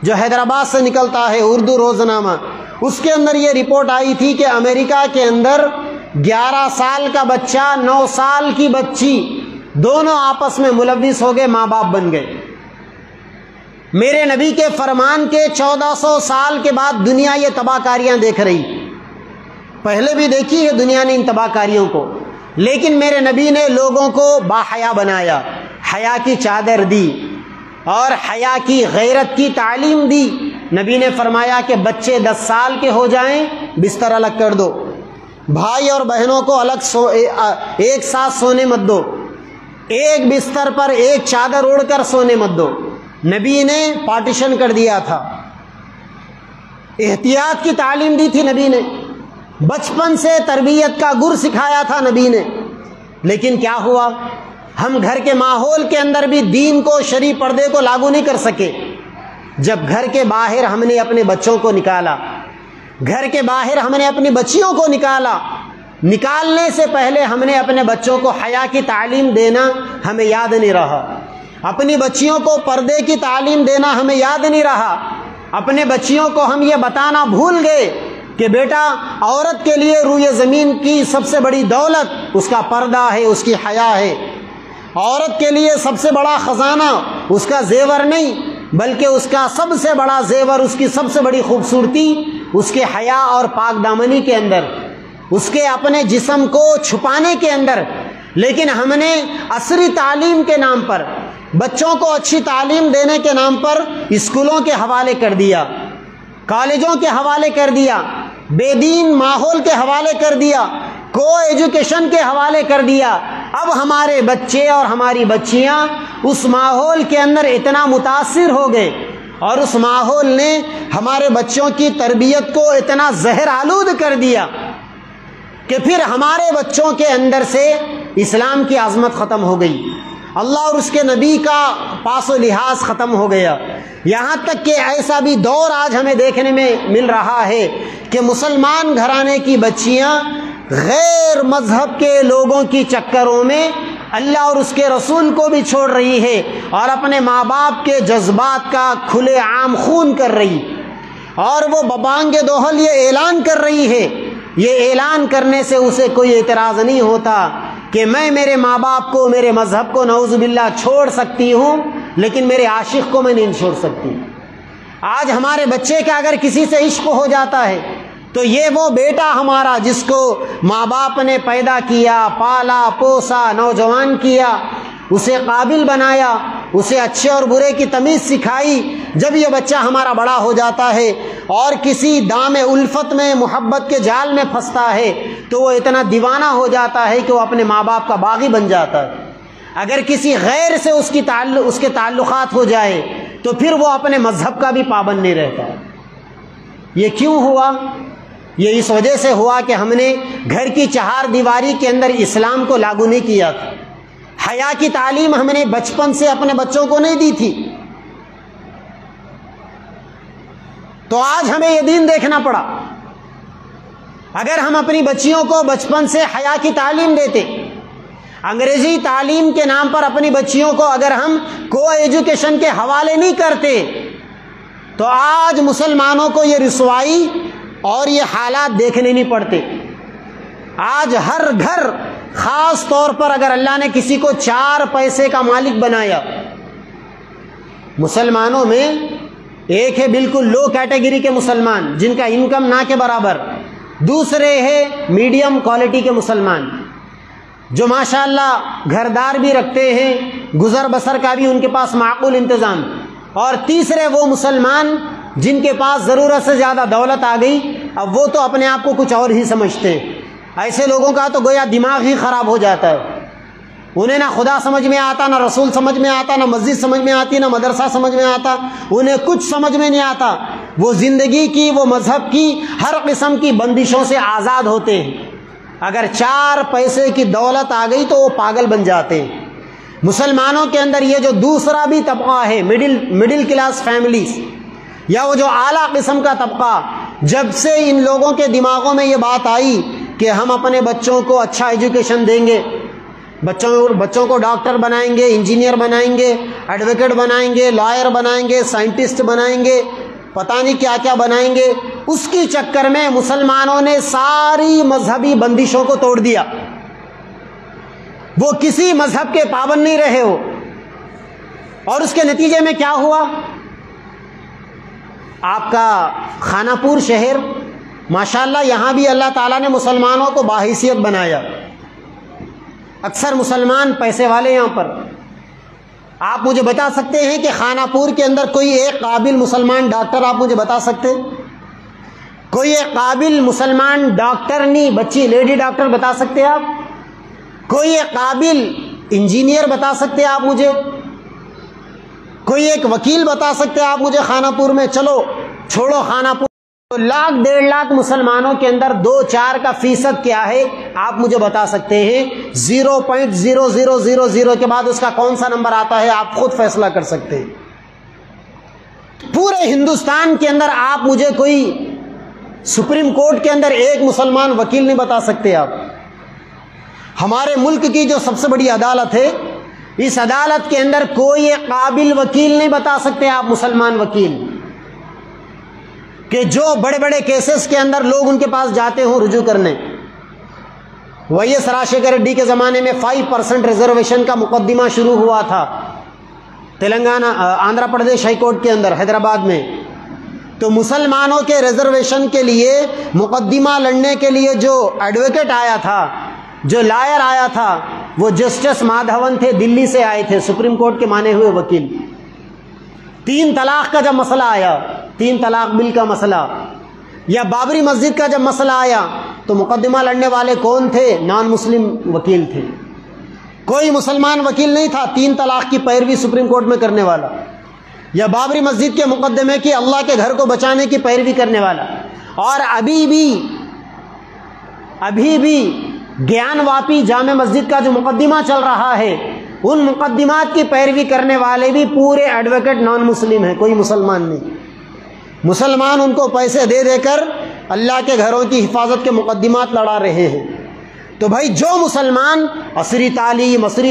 جو حیدرآباد سے نکلتا ہے، اردو روزنامہ، اس کے اندر یہ رپورٹ آئی تھی کہ امریکہ کے اندر 11 سال کا بچہ 9 سال کی بچی دونوں آپس میں ملوث ہو گئے، ماں باپ بن گئے۔ میرے نبی کے فرمان کے 1400 سال کے بعد دنیا یہ تباہ کاریاں دیکھ رہی، پہلے بھی دیکھی ہے دنیا نے ان تباہ کاریوں کو، لیکن میرے نبی نے لوگوں کو باحیا بنایا، حیا کی چادر دی اور حیا کی غیرت کی تعلیم دی۔ نبی نے فرمایا کہ بچے 10 سال کے ہو جائیں بستر الگ کر دو، بھائی اور بہنوں کو ایک ساتھ سونے مت دو، ایک بستر پر ایک چادر اوڑھ کر سونے مت دو۔ نبی نے پارٹیشن کر دیا تھا، احتیاط کی تعلیم دی تھی نبی نے، بچپن سے تربیت کا گر سکھایا تھا نبی نے۔ لیکن کیا ہوا، ہم گھر کے ماحول کے اندر بھی دین کو، شرعی پردے کو لاگو نہیں کر سکے۔ جب گھر کے باہر ہم نے اپنے بچوں کو نکالا، گھر کے باہر ہم نے اپنی بچیوں کو نکالا، نکالنے سے پہلے ہم نے اپنے بچوں کو حیا کی تعلیم دینا ہمیں یاد نہیں رہا، اپنی بچیوں کو پردے کی تعلیم دینا ہمیں یاد نہیں رہا، اپنے بچیوں کو ہم یہ بتانا بھول گئے کہ بیٹا عورت کے لیے روئے زمین کی سب سے بڑی دولت اس کا پردہ ہے، اس کی حیا ہے۔ عورت کے لیے سب سے بڑا خزانہ اس کا زیور نہیں، بلکہ اس کا سب سے بڑا زیور، اس کی سب سے بڑی خوبصورتی اس کے حیا اور پاک دامنی کے اندر، اس کے اپنے جسم کو چھپانے کے اندر۔ لیکن ہم نے عصری تعلیم کے نام پر، بچوں کو اچھی تعلیم دینے کے نام پر اسکولوں کے حوالے کر دیا، کالجوں کے حوالے کر دیا، بے دین ماحول کے حوالے کر دیا، کو ایجوکیشن کے حوالے کر دیا۔ اب ہمارے بچے اور ہماری بچیاں اس ماحول کے اندر اتنا متاثر ہو گئے، اور اس ماحول نے ہمارے بچوں کی تربیت کو اتنا زہر آلود کر دیا کہ پھر ہمارے بچوں کے اندر سے اسلام کی عظمت ختم ہو گئی، اللہ اور اس کے نبی کا پاس و لحاظ ختم ہو گیا۔ یہاں تک کہ ایسا بھی دور آج ہمیں دیکھنے میں مل رہا ہے کہ مسلمان گھرانے کی بچیاں غیر مذہب کے لوگوں کی چکروں میں اللہ اور اس کے رسول کو بھی چھوڑ رہی ہے، اور اپنے ماں باپ کے جذبات کا کھلے عام خون کر رہی، اور وہ ببانگ دوہل یہ اعلان کر رہی ہے۔ یہ اعلان کرنے سے اسے کوئی اعتراض نہیں ہوتا کہ میں میرے ماں باپ کو، میرے مذہب کو نعوذ باللہ چھوڑ سکتی ہوں، لیکن میرے عاشق کو میں نہیں چھوڑ سکتی۔ آج ہمارے بچے کا اگر کسی سے عشق ہو جاتا ہے تو یہ وہ بیٹا ہمارا جس کو ماں باپ نے پیدا کیا، پالا پوسا، نوجوان کیا، اسے قابل بنایا، اسے اچھے اور برے کی تمیز سکھائی، جب یہ بچہ ہمارا بڑا ہو جاتا ہے اور کسی دام الفت میں، محبت کے جال میں پھنستا ہے تو وہ اتنا دیوانہ ہو جاتا ہے کہ وہ اپنے ماں باپ کا باغی بن جاتا ہے۔ اگر کسی غیر سے اس کے تعلقات ہو جائے تو پھر وہ اپنے مذہب کا بھی پابند نہیں رہتا۔ یہ کیوں ہوا؟ یہ اس وجہ سے ہوا کہ ہم نے گھر کی چہار دیواری کے اندر اسلام کو لاگو نہیں کیا تھا، حیا کی تعلیم ہم نے بچپن سے اپنے بچوں کو نہیں دی تھی۔ تو آج ہمیں یہ دین دیکھنا پڑا۔ اگر ہم اپنی بچیوں کو بچپن سے حیا کی تعلیم دیتے، انگریزی تعلیم کے نام پر اپنی بچیوں کو اگر ہم کو ایجوکیشن کے حوالے نہیں کرتے تو آج مسلمانوں کو یہ رسوائی اور یہ حالات دیکھنے نہیں پڑتے۔ آج ہر گھر، خاص طور پر اگر اللہ نے کسی کو 4 پیسے کا مالک بنایا، مسلمانوں میں ایک ہے بالکل لو کیٹیگری کے مسلمان جن کا انکم نہ کے برابر، دوسرے ہے میڈیم کوالٹی کے مسلمان جو ماشاءاللہ گھردار بھی رکھتے ہیں، گزر بسر کا بھی ان کے پاس معقول انتظام، اور تیسرے وہ مسلمان جن کے پاس ضرورت سے زیادہ دولت آ گئی، اب وہ تو اپنے آپ کو کچھ اور ہی سمجھتے ہیں۔ ایسے لوگوں کا تو گویا دماغ ہی خراب ہو جاتا ہے، انہیں نہ خدا سمجھ میں آتا، نہ رسول سمجھ میں آتا، نہ مسجد سمجھ میں آتی، نہ مدرسہ سمجھ میں آتا، انہیں کچھ سمجھ میں نہیں آتا۔ وہ زندگی کی، وہ مذہب کی ہر قسم کی بندشوں سے آزاد ہوتے ہیں۔ اگر 4 پیسے کی دولت آ گئی تو وہ پاگل بن جاتے ہیں۔ مسلمانوں کے اندر یہ جو دوسرا بھی طبقہ ہے، مڈل کلاس فیملیز، یا وہ جو اعلیٰ قسم کا طبقہ، جب سے ان لوگوں کے دماغوں میں یہ بات آئی کہ ہم اپنے بچوں کو اچھا ایجوکیشن دیں گے، بچوں کو ڈاکٹر بنائیں گے، انجینئر بنائیں گے، ایڈوکیٹ بنائیں گے، لائر بنائیں گے، سائنٹسٹ بنائیں گے، پتہ نہیں کیا کیا بنائیں گے، اس کی چکر میں مسلمانوں نے ساری مذہبی بندشوں کو توڑ دیا۔ وہ کسی مذہب کے پابند نہیں رہے ہو، اور اس کے نتیجے میں کیا ہوا؟ آپ کا خانہ پور شہر ماشاءاللہ، یہاں بھی اللہ تعالیٰ نے مسلمانوں کو باحیثیت بنایا، اکثر مسلمان پیسے والے یہاں پر۔ آپ مجھے بتا سکتے ہیں کہ خانہ پور کے اندر کوئی ایک قابل مسلمان ڈاکٹر آپ مجھے بتا سکتے ہیں؟ کوئی ایک قابل مسلمان ڈاکٹر نہیں، بچی لیڈی ڈاکٹر بتا سکتے ہیں آپ؟ کوئی ایک قابل انجینئر بتا سکتے ہیں آپ مجھے؟ کوئی ایک وکیل بتا سکتے ہیں آپ مجھے خانہ پور میں؟ چلو چھوڑو خانہ پور، 1,00,000 1.5 لاکھ مسلمانوں کے اندر 2-4 کا فیصد کیا ہے آپ مجھے بتا سکتے ہیں؟ 0.0000 کے بعد اس کا کون سا نمبر آتا ہے آپ خود فیصلہ کر سکتے ہیں۔ پورے ہندوستان کے اندر آپ مجھے کوئی سپریم کورٹ کے اندر ایک مسلمان وکیل نہیں بتا سکتے آپ۔ ہمارے ملک کی جو سب سے بڑی عدالت ہے، اس عدالت کے اندر کوئی ایک قابل وکیل نہیں بتا سکتے آپ، مسلمان وکیل۔ کہ جو بڑے بڑے کیسز کے اندر لوگ ان کے پاس جاتے ہوں رجوع کرنے. وہی راشیکھر ریڈی کے زمانے میں 5% ریزرویشن کا مقدمہ شروع ہوا تھا تلنگانہ آندھرا پردیش ہائی کورٹ کے اندر حیدرآباد میں. تو مسلمانوں کے ریزرویشن کے لیے مقدمہ لڑنے کے لیے جو ایڈوکیٹ آیا تھا، جو لائر آیا تھا، وہ جسٹس مادھون تھے، دلی سے آئے تھے، سپریم کورٹ کے مانے ہوئے وکیل. 3 طلاق کا جب مسئلہ آیا، 3 طلاق بل کا مسئلہ، یا بابری مسجد کا جب مسئلہ آیا، تو مقدمہ لڑنے والے کون تھے؟ نان مسلم وکیل تھے. کوئی مسلمان وکیل نہیں تھا 3 طلاق کی پیروی سپریم کورٹ میں کرنے والا، یا بابری مسجد کے مقدمے کی اللہ کے گھر کو بچانے کی پیروی کرنے والا. اور ابھی بھی گیان واپی جامع مسجد کا جو مقدمہ چل رہا ہے، ان مقدمات کی پیروی کرنے والے بھی پورے ایڈوکیٹ نان مسلم ہیں، کوئی مسلمان نہیں. مسلمان ان کو پیسے دے دے کر اللہ کے گھروں کی حفاظت کے مقدمات لڑا رہے ہیں. تو بھائی جو مسلمان عصری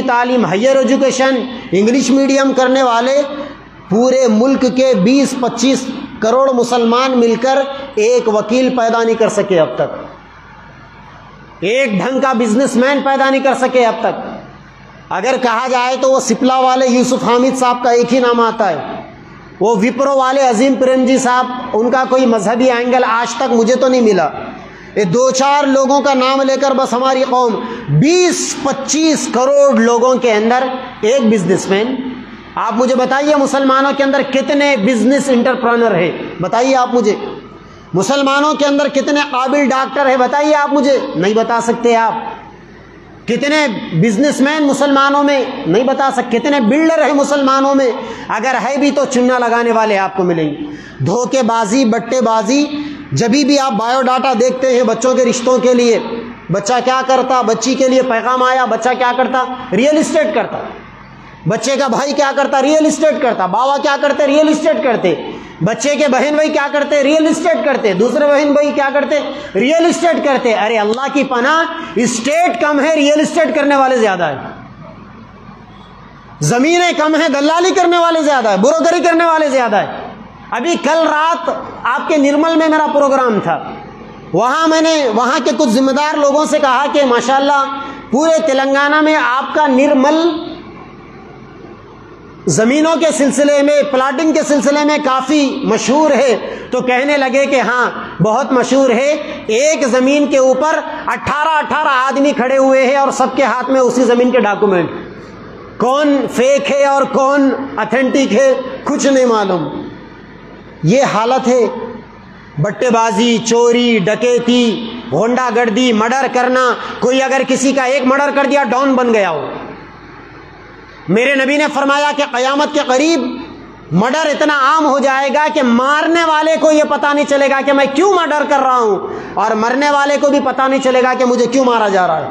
تعلیم ہائر ایجوکیشن انگلش میڈیم کرنے والے، پورے ملک کے 20-25 کروڑ مسلمان مل کر ایک وکیل پیدا نہیں کر سکے اب تک، ایک ڈھنگ کا بزنس مین پیدا نہیں کر سکے اب تک. اگر کہا جائے تو وہ سپلا والے یوسف حامد صاحب کا ایک ہی نام آتا ہے، وہ وپرو والے عظیم پریم جی صاحب، ان کا کوئی مذہبی اینگل آج تک مجھے تو نہیں ملا. یہ 2-4 لوگوں کا نام لے کر بس ہماری قوم 20-25 کروڑ لوگوں کے اندر ایک بزنس مین. آپ مجھے بتائیے مسلمانوں کے اندر کتنے بزنس انٹرپرینر ہیں؟ بتائیے آپ مجھے. مسلمانوں کے اندر کتنے قابل ڈاکٹر ہیں؟ بتائیے آپ مجھے. نہیں بتا سکتے آپ. کتنے بزنس مین مسلمانوں میں؟ نہیں بتا سکتے. کتنے بلڈر ہیں مسلمانوں میں؟ اگر ہے بھی تو چنا لگانے والے آپ کو ملیں گے. دھوکے بازی، بٹے بازی. جبھی بھی آپ بایو ڈاٹا دیکھتے ہیں بچوں کے رشتوں کے لیے، بچہ کیا کرتا، بچی کے لیے پیغام آیا، بچہ کیا کرتا؟ ریئل اسٹیٹ کرتا. بچے کا بھائی کیا کرتا؟ ریئل اسٹیٹ کرتا. باوا کیا کرتے؟ ریئل اسٹیٹ کرتے. بچے کے بہن بھائی کیا کرتے؟ ریئل اسٹیٹ کرتے. دوسرے بہن بھائی کیا کرتے؟ ریئل اسٹیٹ کرتے. ارے اللہ کی پناہ، اسٹیٹ کم ہے، ریئل اسٹیٹ کرنے والے زیادہ ہیں. زمینیں کم ہیں، دلالی کرنے والے زیادہ ہیں، بروکری کرنے والے زیادہ ہیں. ابھی کل رات آپ کے نرمل میں میرا پروگرام تھا، وہاں میں نے وہاں کے کچھ ذمہ دار لوگوں سے کہا کہ ماشاءاللہ پورے تلنگانہ میں آپ کا نرمل زمینوں کے سلسلے میں، پلاٹنگ کے سلسلے میں کافی مشہور ہے. تو کہنے لگے کہ ہاں بہت مشہور ہے. ایک زمین کے اوپر 18 آدمی کھڑے ہوئے ہیں اور سب کے ہاتھ میں اسی زمین کے ڈاکومنٹ. کون فیک ہے اور کون اتھینٹک ہے کچھ نہیں معلوم. یہ حالت ہے. بٹے بازی، چوری، ڈکیتی، غنڈہ گردی، مرڈر کرنا. کوئی اگر کسی کا ایک مرڈر کر دیا ڈان بن گیا ہو. میرے نبی نے فرمایا کہ قیامت کے قریب مرڈر اتنا عام ہو جائے گا کہ مارنے والے کو یہ پتہ نہیں چلے گا کہ میں کیوں مرڈر کر رہا ہوں، اور مرنے والے کو بھی پتہ نہیں چلے گا کہ مجھے کیوں مارا جا رہا ہے.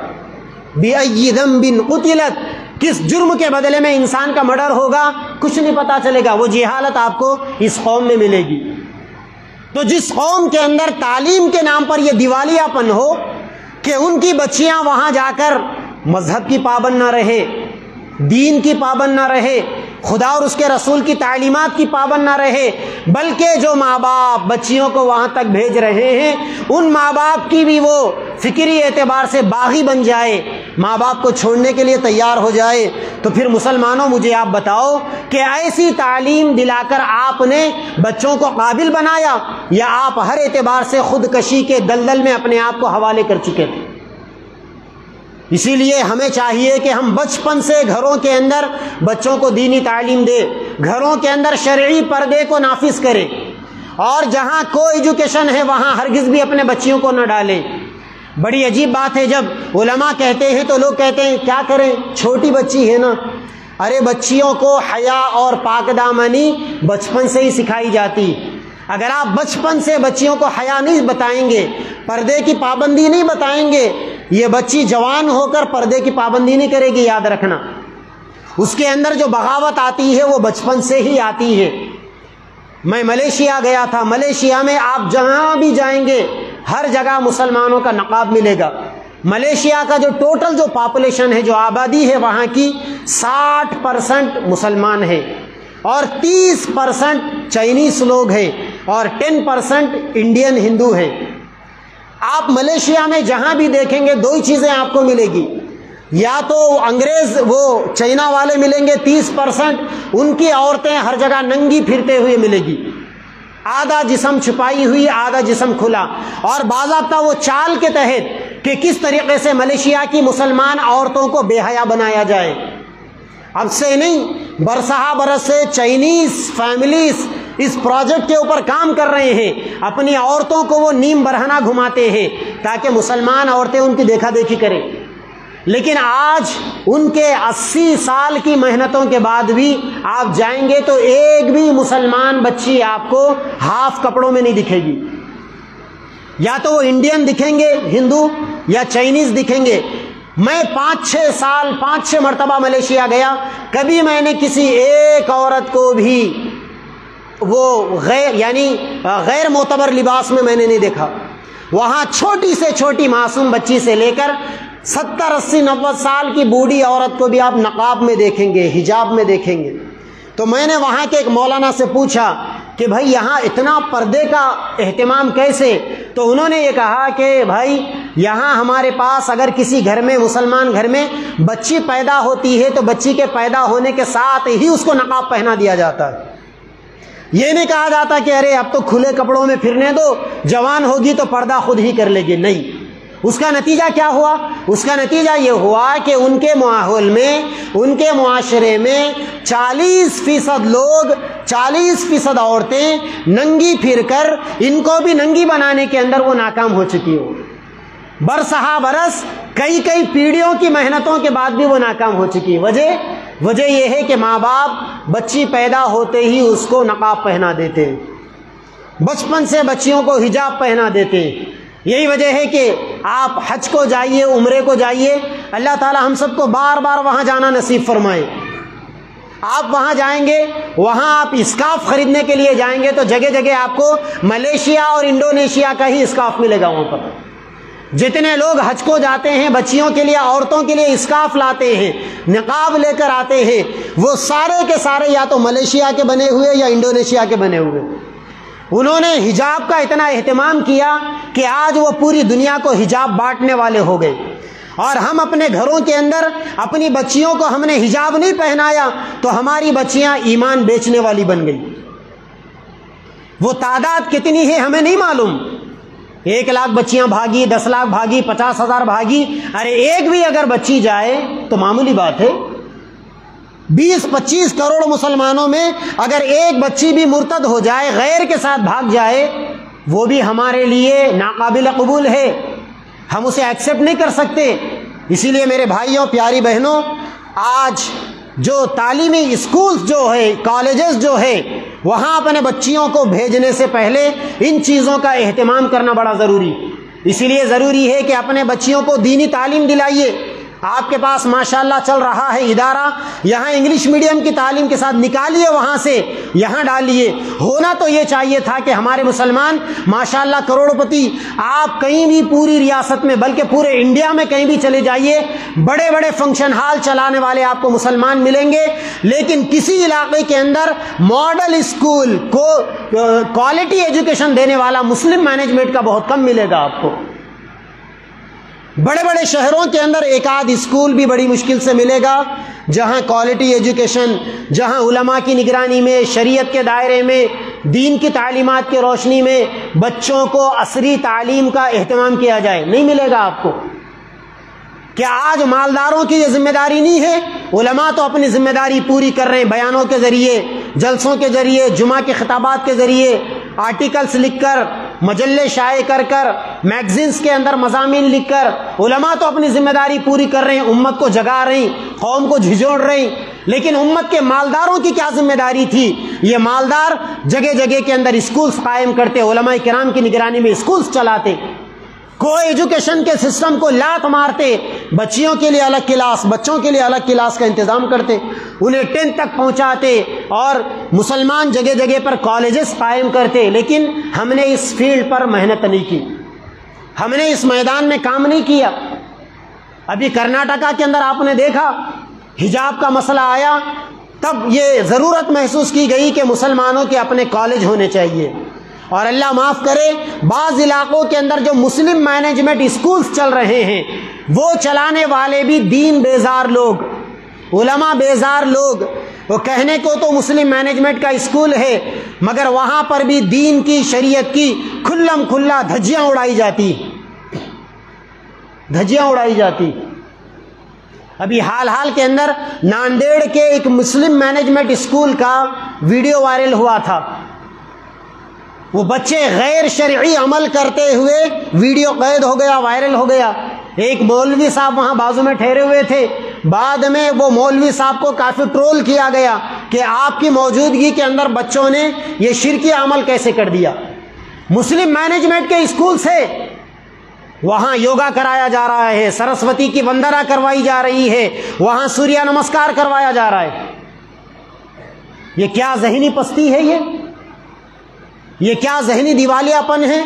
بِأَيِّ ذَنبٍ قُتِلَتْ، کس جرم کے بدلے میں انسان کا مرڈر ہوگا کچھ نہیں پتہ چلے گا. وہ جہالت آپ کو اس قوم میں ملے گی. تو جس قوم کے اندر تعلیم کے نام پر یہ دیوالیہ پن ہو کہ ان کی بچیاں وہاں جا کر مذہب کی پابند نہ رہے، دین کی پابند نہ رہے، خدا اور اس کے رسول کی تعلیمات کی پابند نہ رہے، بلکہ جو ماں باپ بچیوں کو وہاں تک بھیج رہے ہیں ان ماں باپ کی بھی وہ فکری اعتبار سے باغی بن جائے، ماں باپ کو چھوڑنے کے لیے تیار ہو جائے، تو پھر مسلمانوں مجھے آپ بتاؤ کہ ایسی تعلیم دلا کر آپ نے بچوں کو قابل بنایا، یا آپ ہر اعتبار سے خودکشی کے دلدل میں اپنے آپ کو حوالے کر چکے تھے؟ اسی لیے ہمیں چاہیے کہ ہم بچپن سے گھروں کے اندر بچوں کو دینی تعلیم دیں، گھروں کے اندر شرعی پردے کو نافذ کریں، اور جہاں کو ایجوکیشن ہے وہاں ہرگز بھی اپنے بچیوں کو نہ ڈالیں. بڑی عجیب بات ہے جب علماء کہتے ہیں تو لوگ کہتے ہیں کیا کریں، چھوٹی بچی ہے نا. ارے بچیوں کو حیا اور پاک دامنی بچپن سے ہی سکھائی جاتی. اگر آپ بچپن سے بچیوں کو حیا نہیں بتائیں گے، پردے کی پابندی نہیں بتائیں گے، یہ بچی جوان ہو کر پردے کی پابندی نہیں کرے گی. یاد رکھنا، اس کے اندر جو بغاوت آتی ہے وہ بچپن سے ہی آتی ہے. میں ملیشیا گیا تھا، ملیشیا میں آپ جہاں بھی جائیں گے ہر جگہ مسلمانوں کا نقاب ملے گا. ملیشیا کا جو ٹوٹل جو پاپولیشن ہے، جو آبادی ہے وہاں کی 60% مسلمان ہے، اور 30% چائنیز لوگ ہیں، اور 10% انڈین ہندو ہیں۔ آپ ملیشیا میں جہاں بھی دیکھیں گے دو ہی چیزیں آپ کو ملے گی، یا تو انگریز وہ چائنا والے ملیں گے 30%، ان کی عورتیں ہر جگہ ننگی پھرتے ہوئے ملے گی، آدھا جسم چھپائی ہوئی آدھا جسم کھلا، اور باضابطہ وہ چال کے تحت کہ کس طریقے سے ملیشیا کی مسلمان عورتوں کو بے حیا بنایا جائے۔ اب سے نہیں، برسہ برس سے چائنیز فیملیز اس پروجیکٹ کے اوپر کام کر رہے ہیں، اپنی عورتوں کو وہ نیم برہنہ گھماتے ہیں تاکہ مسلمان عورتیں ان کی دیکھا دیکھی کریں۔ لیکن آج ان کے 80 سال کی محنتوں کے بعد بھی آپ جائیں گے تو ایک بھی مسلمان بچی آپ کو ہاف کپڑوں میں نہیں دکھے گی، یا تو وہ انڈین دکھیں گے ہندو یا چائنیز دکھیں گے۔ میں 5-6 مرتبہ ملیشیا گیا، کبھی میں نے کسی ایک عورت کو بھی وہ غیر معتبر لباس میں نے نہیں دیکھا۔ وہاں چھوٹی سے چھوٹی معصوم بچی سے لے کر 70, 80, 90 سال کی بوڑھی عورت کو بھی آپ نقاب میں دیکھیں گے، حجاب میں دیکھیں گے۔ تو میں نے وہاں کے ایک مولانا سے پوچھا کہ بھائی یہاں اتنا پردے کا اہتمام کیسے؟ تو انہوں نے یہ کہا کہ بھائی یہاں ہمارے پاس اگر کسی گھر میں، مسلمان گھر میں بچی پیدا ہوتی ہے تو بچی کے پیدا ہونے کے ساتھ ہی اس کو نقاب پہنا دیا جاتا ہے۔ یہ نہیں کہا جاتا کہ ارے اب تو کھلے کپڑوں میں پھرنے دو، جوان ہوگی تو پردہ خود ہی کر لے گی، نہیں۔ اس کا نتیجہ کیا ہوا؟ اس کا نتیجہ یہ ہوا کہ ان کے ماحول میں، ان کے معاشرے میں 40% لوگ، 40% عورتیں ننگی پھر کر ان کو بھی ننگی بنانے کے اندر وہ ناکام ہو چکی ہو۔ برسہ برس کئی پیڑھیوں کی محنتوں کے بعد بھی وہ ناکام ہو چکی۔ وجہ یہ ہے کہ ماں باپ بچی پیدا ہوتے ہی اس کو نقاب پہنا دیتے ہیں، بچپن سے بچیوں کو حجاب پہنا دیتے ہیں۔ یہی وجہ ہے کہ آپ حج کو جائیے، عمرے کو جائیے، اللہ تعالی ہم سب کو بار بار وہاں جانا نصیب فرمائے۔ آپ وہاں جائیں گے، وہاں آپ اسکارف خریدنے کے لیے جائیں گے تو جگہ جگہ آپ کو ملیشیا اور انڈونیشیا کا ہی اسکارف ملے گا۔ وہاں پر جتنے لوگ حج کو جاتے ہیں بچیوں کے لیے، عورتوں کے لیے اسکارف لاتے ہیں، نقاب لے کر آتے ہیں، وہ سارے کے سارے یا تو ملیشیا کے بنے ہوئے یا انڈونیشیا کے بنے ہوئے۔ انہوں نے حجاب کا اتنا اہتمام کیا کہ آج وہ پوری دنیا کو حجاب بانٹنے والے ہو گئے، اور ہم اپنے گھروں کے اندر اپنی بچیوں کو ہم نے حجاب نہیں پہنایا تو ہماری بچیاں ایمان بیچنے والی بن گئی۔ وہ تعداد کتنی ہے ہمیں نہیں معلوم، 1 لاکھ بچیاں بھاگی، 10 لاکھ بھاگی، 50,000 بھاگی، ارے ایک بھی اگر بچی جائے تو معمولی بات ہے۔ 20-25 کروڑ مسلمانوں میں اگر ایک بچی بھی مرتد ہو جائے، غیر کے ساتھ بھاگ جائے، وہ بھی ہمارے لیے ناقابل قبول ہے، ہم اسے ایکسیپٹ نہیں کر سکتے۔ اسی لیے میرے بھائیوں، پیاری بہنوں، آج جو تعلیمی اسکولز جو ہے، کالجز جو ہے، وہاں اپنے بچیوں کو بھیجنے سے پہلے ان چیزوں کا اہتمام کرنا بڑا ضروری۔ اسی لیے ضروری ہے کہ اپنے بچیوں کو دینی تعلیم دلائیے۔ آپ کے پاس ماشاءاللہ چل رہا ہے ادارہ، یہاں انگلش میڈیم کی تعلیم کے ساتھ نکالیے، وہاں سے یہاں ڈالیے۔ ہونا تو یہ چاہیے تھا کہ ہمارے مسلمان ماشاءاللہ کروڑ پتی، آپ کہیں بھی پوری ریاست میں بلکہ پورے انڈیا میں کہیں بھی چلے جائیے، بڑے بڑے فنکشن ہال چلانے والے آپ کو مسلمان ملیں گے، لیکن کسی علاقے کے اندر ماڈل اسکول کو کوالٹی ایجوکیشن دینے والا مسلم مینجمنٹ کا بہت کم ملے گا آپ کو۔ بڑے بڑے شہروں کے اندر ایک آدھ اسکول بھی بڑی مشکل سے ملے گا جہاں کوالٹی ایجوکیشن، جہاں علماء کی نگرانی میں، شریعت کے دائرے میں، دین کی تعلیمات کی روشنی میں بچوں کو عصری تعلیم کا اہتمام کیا جائے، نہیں ملے گا آپ کو۔ کیا آج مالداروں کی یہ ذمہ داری نہیں ہے؟ علماء تو اپنی ذمہ داری پوری کر رہے ہیں، بیانوں کے ذریعے، جلسوں کے ذریعے، جمعہ کے خطابات کے ذریعے، آرٹیکلز لکھ کر، مجلے شائع کر کر، میگزینز کے اندر مضامین لکھ کر، علماء تو اپنی ذمہ داری پوری کر رہے ہیں، امت کو جگا رہے ہیں، قوم کو جھنجھوڑ رہے ہیں۔ لیکن امت کے مالداروں کی کیا ذمہ داری تھی؟ یہ مالدار جگہ جگہ کے اندر اسکولز قائم کرتے، علماء کرام کی نگرانی میں اسکولز چلاتے، کو ایجوکیشن کے سسٹم کو لات مارتے، بچیوں کے لیے الگ کلاس، بچوں کے لیے الگ کلاس کا انتظام کرتے، انہیں 10 تک پہنچاتے، اور مسلمان جگہ جگہ پر کالجز قائم کرتے۔ لیکن ہم نے اس فیلڈ پر محنت نہیں کی، ہم نے اس میدان میں کام نہیں کیا۔ ابھی کرناٹکا کے اندر آپ نے دیکھا حجاب کا مسئلہ آیا، تب یہ ضرورت محسوس کی گئی کہ مسلمانوں کے اپنے کالج ہونے چاہیے، اور اللہ معاف کرے بعض علاقوں کے اندر جو مسلم مینجمنٹ اسکولز چل رہے ہیں وہ چلانے والے بھی دین بیزار لوگ، علماء بیزار لوگ. وہ کہنے کو تو مسلم مینجمنٹ کا اسکول ہے مگر وہاں پر بھی دین کی شریعت کی کھلم کھلا دھجیاں اڑائی جاتی، دھجیاں اڑائی جاتی. ابھی حال کے اندر ناندیڑ کے ایک مسلم مینجمنٹ اسکول کا ویڈیو وائرل ہوا تھا. وہ بچے غیر شرعی عمل کرتے ہوئے ویڈیو قید ہو گیا، وائرل ہو گیا. ایک مولوی صاحب وہاں بازو میں ٹھہرے ہوئے تھے. بعد میں وہ مولوی صاحب کو کافی ٹرول کیا گیا کہ آپ کی موجودگی کے اندر بچوں نے یہ شرکی عمل کیسے کر دیا. مسلم مینجمنٹ کے اسکول سے وہاں یوگا کرایا جا رہا ہے، سرسوتی کی وندنا کروائی جا رہی ہے، وہاں سوریہ نمسکار کروایا جا رہا ہے. یہ کیا ذہنی پستی ہے، یہ کیا ذہنی دیوالیہ پن ہے.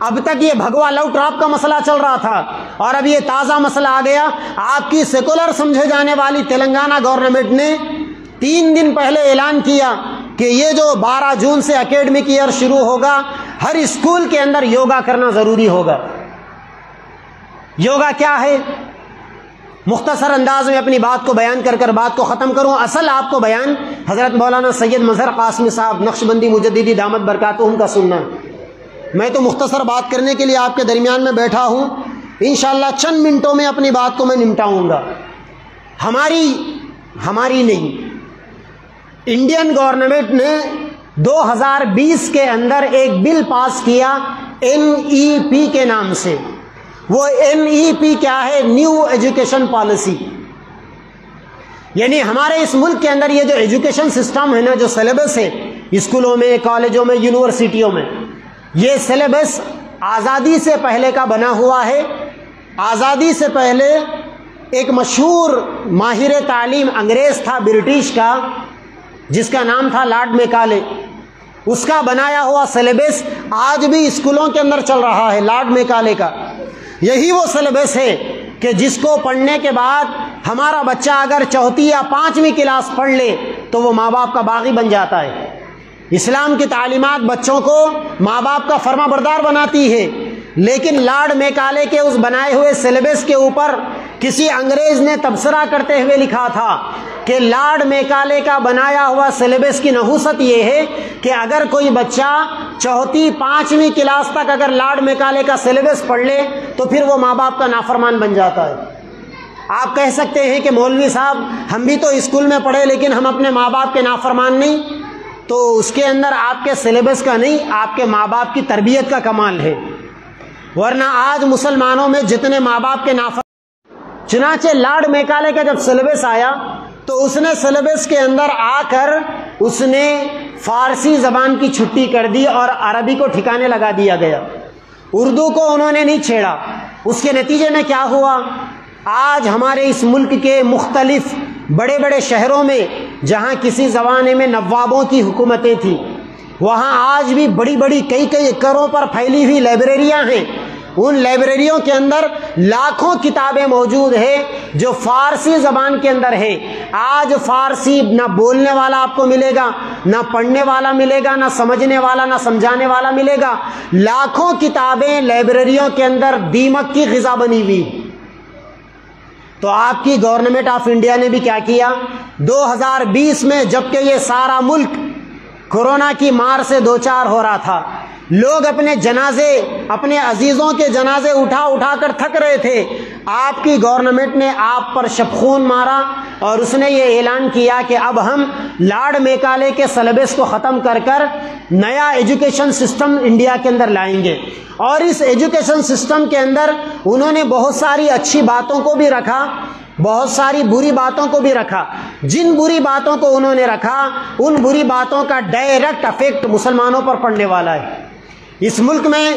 اب تک یہ بھگوا لوٹ راپ کا مسئلہ چل رہا تھا اور اب یہ تازہ مسئلہ آ گیا. آپ کی سیکولر سمجھے جانے والی تلنگانہ گورنمنٹ نے 3 دن پہلے اعلان کیا کہ یہ جو 12 جون سے اکیڈمک ایئر شروع ہوگا ہر اسکول کے اندر یوگا کرنا ضروری ہوگا. یوگا کیا ہے؟ مختصر انداز میں اپنی بات کو بیان کر بات کو ختم کروں. اصل آپ کو بیان حضرت مولانا سید مظہر قاسمی صاحب نقشبندی مجددی دامت برکاتہم کا سننا. میں تو مختصر بات کرنے کے لیے آپ کے درمیان میں بیٹھا ہوں. انشاءاللہ چند منٹوں میں اپنی بات کو میں نمٹاؤں گا. ہماری نہیں، انڈین گورنمنٹ نے 2020 کے اندر ایک بل پاس کیا NEP کے نام سے. وہ NEP کیا ہے؟ New education policy. یعنی ہمارے اس ملک کے اندر یہ جو ایجوکیشن سسٹم ہے نا، جو سلیبس ہے اسکولوں میں، کالجوں میں، یونیورسٹیوں میں، یہ سلیبس آزادی سے پہلے کا بنا ہوا ہے. آزادی سے پہلے ایک مشہور ماہر تعلیم انگریز تھا برٹش کا، جس کا نام تھا لارڈ میکالے. اس کا بنایا ہوا سلیبس آج بھی اسکولوں کے اندر چل رہا ہے. لارڈ میکالے کا یہی وہ سلیبس ہے کہ جس کو پڑھنے کے بعد ہمارا بچہ اگر 4 یا 5ویں کلاس پڑھ لے تو وہ ماں باپ کا باغی بن جاتا ہے. اسلام کی تعلیمات بچوں کو ماں باپ کا فرما بردار بناتی ہے. لیکن لارڈ میکالے کے اس بنائے ہوئے سلیبس کے اوپر کسی انگریز نے تبصرہ کرتے ہوئے لکھا تھا کہ لارڈ میکالے کا بنایا ہوا سلیبس کی نحوست یہ ہے کہ اگر کوئی بچہ 4 5ویں کلاس تک اگر لارڈ میکالے کا سلیبس پڑھ لے تو پھر وہ ماں باپ کا نافرمان بن جاتا ہے. آپ کہہ سکتے ہیں کہ مولوی صاحب ہم بھی تو اسکول میں پڑھے لیکن ہم اپنے ماں باپ کے نافرمان نہیں. تو اس کے اندر آپ کے سلیبس کا نہیں، آپ کے ماں باپ کی تربیت کا کمال ہے. ورنہ آج مسلمانوں میں جتنے ماں باپ کے چنانچہ لارڈ میکالے کا جب سلیبس آیا تو اس نے سلیبس کے اندر آ کر اس نے فارسی زبان کی چھٹی کر دی اور عربی کو ٹھکانے لگا دیا گیا. اردو کو انہوں نے نہیں چھیڑا. اس کے نتیجے میں کیا ہوا؟ آج ہمارے اس ملک کے مختلف بڑے بڑے شہروں میں جہاں کسی زمانے میں نوابوں کی حکومتیں تھیں، وہاں آج بھی بڑی بڑی کئی ایکڑوں پر پھیلی ہوئی لائبریریاں ہیں. ان لائبریریوں کے اندر لاکھوں کتابیں موجود ہیں جو فارسی زبان کے اندر ہے. آج فارسی نہ بولنے والا آپ کو ملے گا، نہ پڑھنے والا ملے گا، نہ سمجھنے والا، نہ سمجھانے والا ملے گا. لاکھوں کتابیں لائبریریوں کے اندر دیمک کی غذا بنی ہوئی. تو آپ کی گورنمنٹ آف انڈیا نے بھی کیا کیا؟ 2020 میں جبکہ یہ سارا ملک کورونا کی مار سے دوچار ہو رہا تھا، لوگ اپنے جنازے، اپنے عزیزوں کے جنازے اٹھا کر تھک رہے تھے، آپ کی گورنمنٹ نے آپ پر شبخون مارا اور اس نے یہ اعلان کیا کہ اب ہم لارڈ میکالے کے سلیبس کو ختم کر نیا ایجوکیشن سسٹم انڈیا کے اندر لائیں گے. اور اس ایجوکیشن سسٹم کے اندر انہوں نے بہت ساری اچھی باتوں کو بھی رکھا، بہت ساری بری باتوں کو بھی رکھا. جن بری باتوں کو انہوں نے رکھا ان بری باتوں کا ڈائریکٹ افیکٹ مسلمانوں پر پڑنے والا ہے. اس ملک میں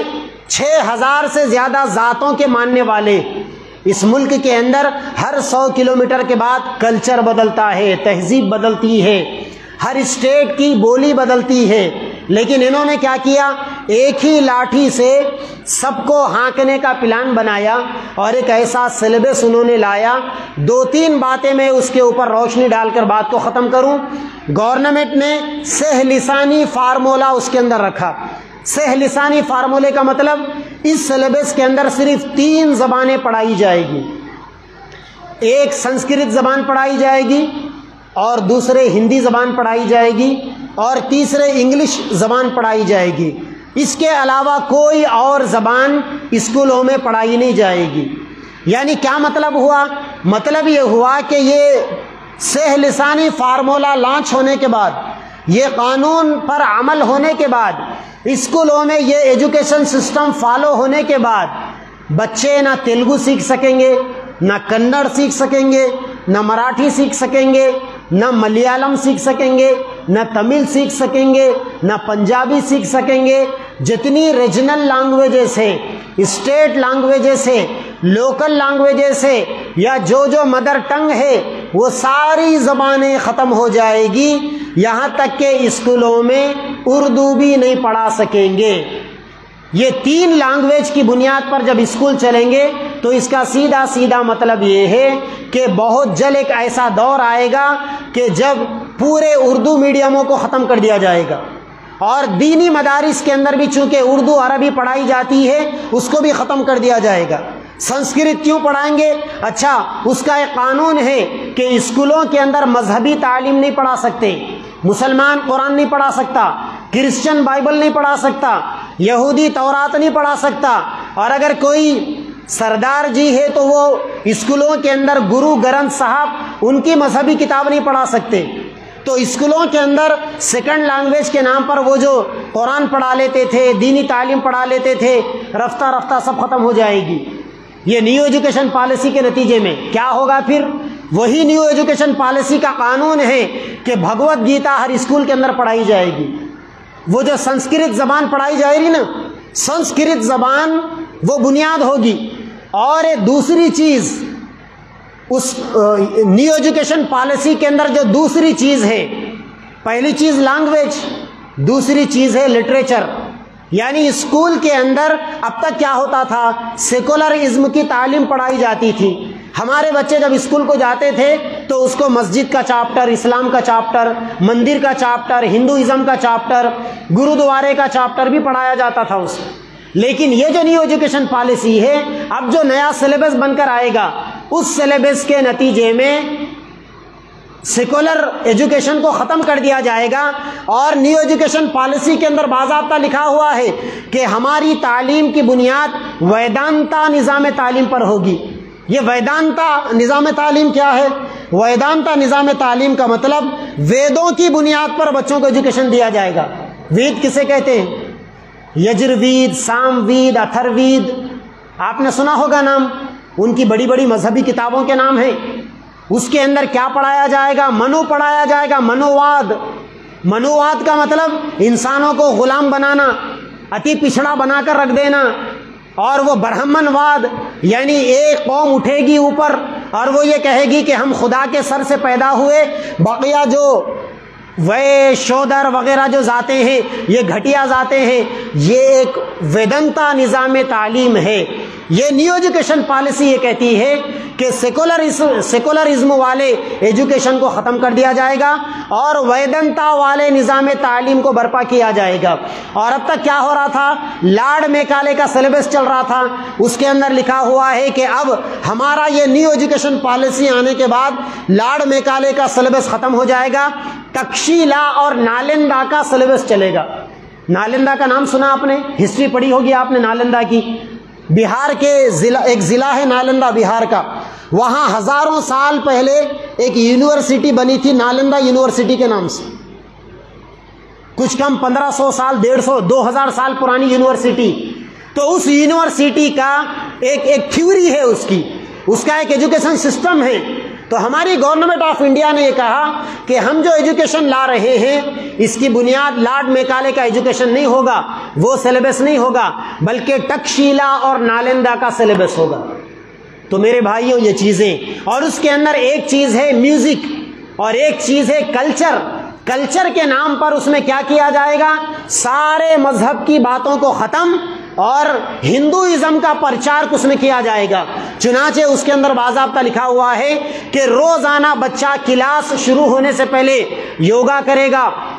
6000 سے زیادہ ذاتوں کے ماننے والے. اس ملک کے اندر ہر 100 کلومیٹر کے بعد کلچر بدلتا ہے، تہذیب بدلتی ہے، ہر اسٹیٹ کی بولی بدلتی ہے. لیکن انہوں نے کیا کیا؟ ایک ہی لاٹھی سے سب کو ہانکنے کا پلان بنایا اور ایک ایسا سلیبس انہوں نے لایا. 2-3 باتیں میں اس کے اوپر روشنی ڈال کر بات کو ختم کروں. گورنمنٹ نے سہ لسانی فارمولا اس کے اندر رکھا. سہ لسانی فارمولے کا مطلب اس سلیبس کے اندر صرف 3 زبانیں پڑھائی جائے گی. ایک سنسکرت زبان پڑھائی جائے گی، اور دوسرے ہندی زبان پڑھائی جائے گی، اور تیسرے انگلش زبان پڑھائی جائے گی. اس کے علاوہ کوئی اور زبان اسکولوں میں پڑھائی نہیں جائے گی. یعنی کیا مطلب ہوا؟ مطلب یہ ہوا کہ یہ سہ لسانی فارمولہ لانچ ہونے کے بعد، یہ قانون پر عمل ہونے کے بعد، اسکولوں میں یہ ایجوکیشن سسٹم فالو ہونے کے بعد، بچے نہ تیلگو سیکھ سکیں گے، نہ کنڑ سیکھ سکیں گے، نہ مراٹھی سیکھ سکیں گے، نہ ملیالم سیکھ سکیں گے، نہ تمل سیکھ سکیں گے، نہ پنجابی سیکھ سکیں گے. جتنی ریجنل لینگویجز ہیں، اسٹیٹ لینگویجز ہیں، لوکل لینگویجز ہیں، یا جو مدر ٹنگ ہے، وہ ساری زبانیں ختم ہو جائے گی. یہاں تک کہ اسکولوں میں اردو بھی نہیں پڑھا سکیں گے. یہ 3 لینگویج کی بنیاد پر جب اسکول چلیں گے تو اس کا سیدھا مطلب یہ ہے کہ بہت جلد ایک ایسا دور آئے گا کہ جب پورے اردو میڈیموں کو ختم کر دیا جائے گا، اور دینی مدارس کے اندر بھی چونکہ اردو عربی پڑھائی جاتی ہے اس کو بھی ختم کر دیا جائے گا. سنسکرت کیوں پڑھائیں گے؟ اچھا، اس کا ایک قانون ہے کہ اسکولوں کے اندر مذہبی تعلیم نہیں پڑھا سکتے. مسلمان قرآن نہیں پڑھا سکتا، کرسچن بائبل نہیں پڑھا سکتا، یہودی تورات نہیں پڑھا سکتا، اور اگر کوئی سردار جی ہے تو وہ اسکولوں کے اندر گرو گرنتھ صاحب ان کی مذہبی کتاب نہیں پڑھا سکتے. تو اسکولوں کے اندر سیکنڈ لینگویج کے نام پر وہ جو قرآن پڑھا لیتے تھے، دینی تعلیم پڑھا لیتے تھے، رفتہ سب ختم ہو جائے گی. یہ نیو ایجوکیشن پالیسی کے نتیجے میں کیا ہوگا؟ پھر وہی نیو ایجوکیشن پالیسی کا قانون ہے کہ بھگوت گیتا ہر اسکول کے اندر پڑھائی جائے گی. وہ جو سنسکرت زبان پڑھائی جائے گی نا، سنسکرت زبان وہ بنیاد ہوگی. اور دوسری چیز، اس نیو ایجوکیشن پالیسی کے اندر جو دوسری چیز ہے، پہلی چیز لینگویج، دوسری چیز ہے لٹریچر. یعنی اسکول کے اندر اب تک کیا ہوتا تھا؟ سیکولرزم کی تعلیم پڑھائی جاتی تھی. ہمارے بچے جب اسکول کو جاتے تھے تو اس کو مسجد کا چاپٹر، اسلام کا چاپٹر، مندر کا چاپٹر، ہندوازم کا چاپٹر، گرودوارے کا چاپٹر بھی پڑھایا جاتا تھا اس میں. لیکن یہ جو نیو ایجوکیشن پالیسی ہے، اب جو نیا سلیبس بن کر آئے گا، اس سلیبس کے نتیجے میں سیکولر ایجوکیشن کو ختم کر دیا جائے گا. اور نیو ایجوکیشن پالیسی کے اندر باضابطہ لکھا ہوا ہے کہ ہماری تعلیم کی بنیاد ویدانتا نظام تعلیم پر ہوگی. یہ ویدانتا نظام تعلیم کیا ہے؟ ویدانتا نظام تعلیم کا مطلب ویدوں کی بنیاد پر بچوں کو ایجوکیشن دیا جائے گا. وید کسے کہتے ہیں؟ یجروید، سام وید، اتھر وید، آپ نے سنا ہوگا نام. ان کی بڑی بڑی مذہبی کتابوں کے نام ہیں. اس کے اندر کیا پڑھایا جائے گا؟ منو پڑھایا جائے گا. منوواد. منوواد کا مطلب انسانوں کو غلام بنانا، اتی پچھڑا بنا کر رکھ دینا. اور وہ برہمن واد، یعنی ایک قوم اٹھے گی اوپر اور وہ یہ کہے گی کہ ہم خدا کے سر سے پیدا ہوئے، بقیہ جو شودر وغیرہ جو ذاتیں ہیں یہ گھٹیا ذاتیں ہیں. یہ ایک ویدنتا نظام تعلیم ہے. یہ نیو ایجوکیشن پالیسی یہ کہتی ہے کہ سیکولرزم والے ایجوکیشن کو ختم کر دیا جائے گا اور ویدنتا والے نظام تعلیم کو برپا کیا جائے گا. اور اب تک کیا ہو رہا تھا؟ لارڈ میکالے کا سلیبس چل رہا تھا. اس کے اندر لکھا ہوا ہے کہ اب ہمارا یہ نیو ایجوکیشن پالیسی آنے کے بعد لارڈ میکالے کا سلیبس ختم ہو جائے گا. تکشیلا اور نالندہ کا سلیبس چلے گا. نالندہ کا نام سنا آپ نے؟ ہسٹری پڑھی ہوگی آپ نے نالندہ کی. بہار کے ایک ضلع ہے نالندہ بہار کا. وہاں ہزاروں سال پہلے ایک یونیورسٹی بنی تھی نالندہ یونیورسٹی کے نام سے. کچھ کم 1500 سال، 150، 2000 سال پرانی یونیورسٹی. تو اس یونیورسٹی کا ایک تھیوری ہے، اس کا ایک ایجوکیشن سسٹم ہے. تو ہماری گورنمنٹ آف انڈیا نے یہ کہا کہ ہم جو ایجوکیشن لا رہے ہیں اس کی بنیاد لارڈ میکالے کا ایجوکیشن نہیں ہوگا، وہ سلیبس نہیں ہوگا، بلکہ تکشیلا اور نالندہ کا سلیبس ہوگا. تو میرے بھائیوں یہ چیزیں، اور اس کے اندر ایک چیز ہے میوزک اور ایک چیز ہے کلچر. کلچر کے نام پر اس میں کیا کیا جائے گا؟ سارے مذہب کی باتوں کو ختم اور ہندوازم کا پرچار اس میں کیا جائے گا. چنانچہ اس کے اندر باضابطہ لکھا ہوا ہے کہ روزانہ بچہ کلاس شروع ہونے سے پہلے یوگا کرے گا،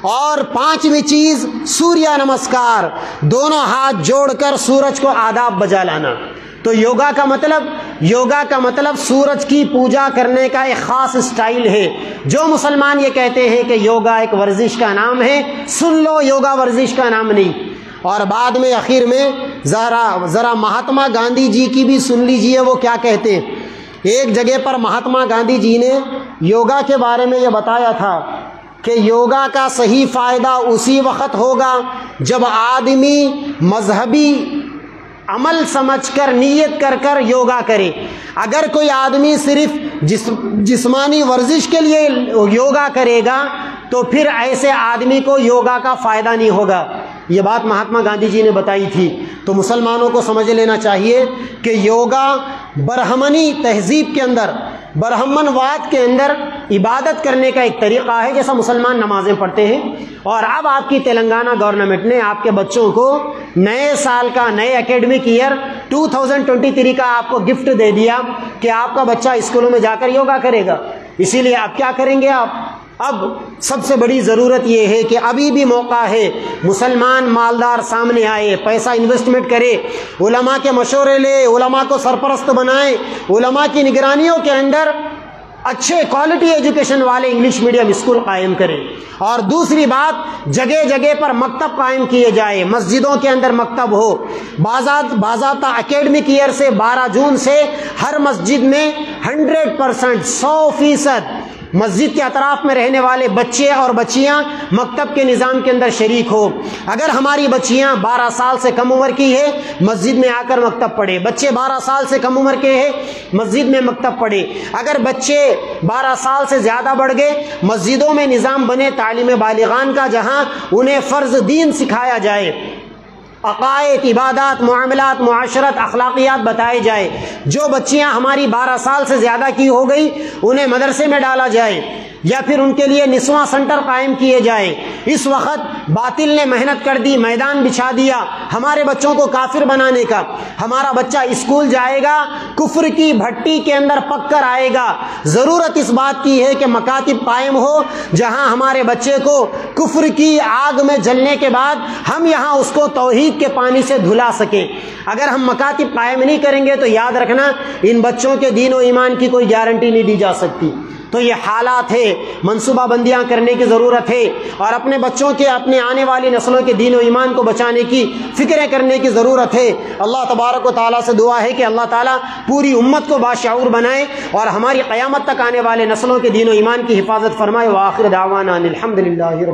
اور پانچویں چیز سوریہ نمسکار، دونوں ہاتھ جوڑ کر سورج کو آداب بجا لانا۔ تو یوگا کا مطلب سورج کی پوجا کرنے کا ایک خاص اسٹائل ہے۔ جو مسلمان یہ کہتے ہیں کہ یوگا ایک ورزش کا نام ہے، سن لو یوگا ورزش کا نام نہیں۔ اور بعد میں اخیر میں ذرا مہاتما گاندھی جی کی بھی سن لیجئے وہ کیا کہتے ہیں۔ ایک جگہ پر مہاتما گاندھی جی نے یوگا کے بارے میں یہ بتایا تھا کہ یوگا کا صحیح فائدہ اسی وقت ہوگا جب آدمی مذہبی عمل سمجھ کر نیت کر یوگا کرے۔ اگر کوئی آدمی صرف جسمانی ورزش کے لیے یوگا کرے گا تو پھر ایسے آدمی کو یوگا کا فائدہ نہیں ہوگا۔ یہ بات مہاتما گاندھی جی نے بتائی تھی۔ تو مسلمانوں کو سمجھ لینا چاہیے کہ یوگا برہمنی تہذیب کے اندر، برہمن واد کے اندر عبادت کرنے کا ایک طریقہ ہے، جیسا مسلمان نمازیں پڑھتے ہیں۔ اور اب آپ کی تلنگانہ گورنمنٹ نے آپ کے بچوں کو نئے سال کا، نئے اکیڈمک ایئر 2023 کا آپ کو گفٹ دے دیا کہ آپ کا بچہ اسکولوں میں جا کر یوگا کرے گا۔ اسی لیے اب کیا کریں گے آپ؟ اب سب سے بڑی ضرورت یہ ہے کہ ابھی بھی موقع ہے، مسلمان مالدار سامنے آئے، پیسہ انویسٹمنٹ کرے، علماء کے مشورے لے، علماء کو سرپرست بنائیں، علماء کی نگرانیوں کے اندر اچھے کوالٹی ایجوکیشن والے انگلش میڈیم اسکول قائم کریں۔ اور دوسری بات، جگہ جگہ پر مکتب قائم کیے جائے، مسجدوں کے اندر مکتب ہو۔ باضابطہ اکیڈمک ایئر سے 12 جون سے ہر مسجد میں 100%، 100% مسجد کے اطراف میں رہنے والے بچے اور بچیاں مکتب کے نظام کے اندر شریک ہو۔ اگر ہماری بچیاں 12 سال سے کم عمر کی ہے، مسجد میں آ کر مکتب پڑھے۔ بچے 12 سال سے کم عمر کے ہیں، مسجد میں مکتب پڑھے۔ اگر بچے 12 سال سے زیادہ بڑھ گئے، مسجدوں میں نظام بنے تعلیم بالغان کا، جہاں انہیں فرض دین سکھایا جائے، عقائد، عبادات، معاملات، معاشرت، اخلاقیات بتائے جائے۔ جو بچیاں ہماری 12 سال سے زیادہ کی ہو گئی انہیں مدرسے میں ڈالا جائے، یا پھر ان کے لیے نسواں سینٹر قائم کیے جائے۔ اس وقت باطل نے محنت کر دی، میدان بچھا دیا ہمارے بچوں کو کافر بنانے کا۔ ہمارا بچہ اسکول جائے گا، کفر کی بھٹی کے اندر پک کر آئے گا۔ ضرورت اس بات کی ہے کہ مکاتب قائم ہو جہاں ہمارے بچے کو کفر کی آگ میں جلنے کے بعد ہم یہاں اس کو توحید کے پانی سے دھلا سکیں۔ اگر ہم مکاتب قائم نہیں کریں گے تو یاد رکھنا ان بچوں کے دین و ایمان کی کوئی گارنٹی نہیں دی جا سکتی۔ تو یہ حالات ہے، منصوبہ بندیاں کرنے کی ضرورت ہے، اور اپنے بچوں کے، اپنے آنے والی نسلوں کے دین و ایمان کو بچانے کی فکریں کرنے کی ضرورت ہے۔ اللہ تبارک و تعالیٰ سے دعا ہے کہ اللہ تعالیٰ پوری امت کو باشعور بنائے اور ہماری قیامت تک آنے والے نسلوں کے دین و ایمان کی حفاظت فرمائے۔ وآخر دعوانا الحمدللہ۔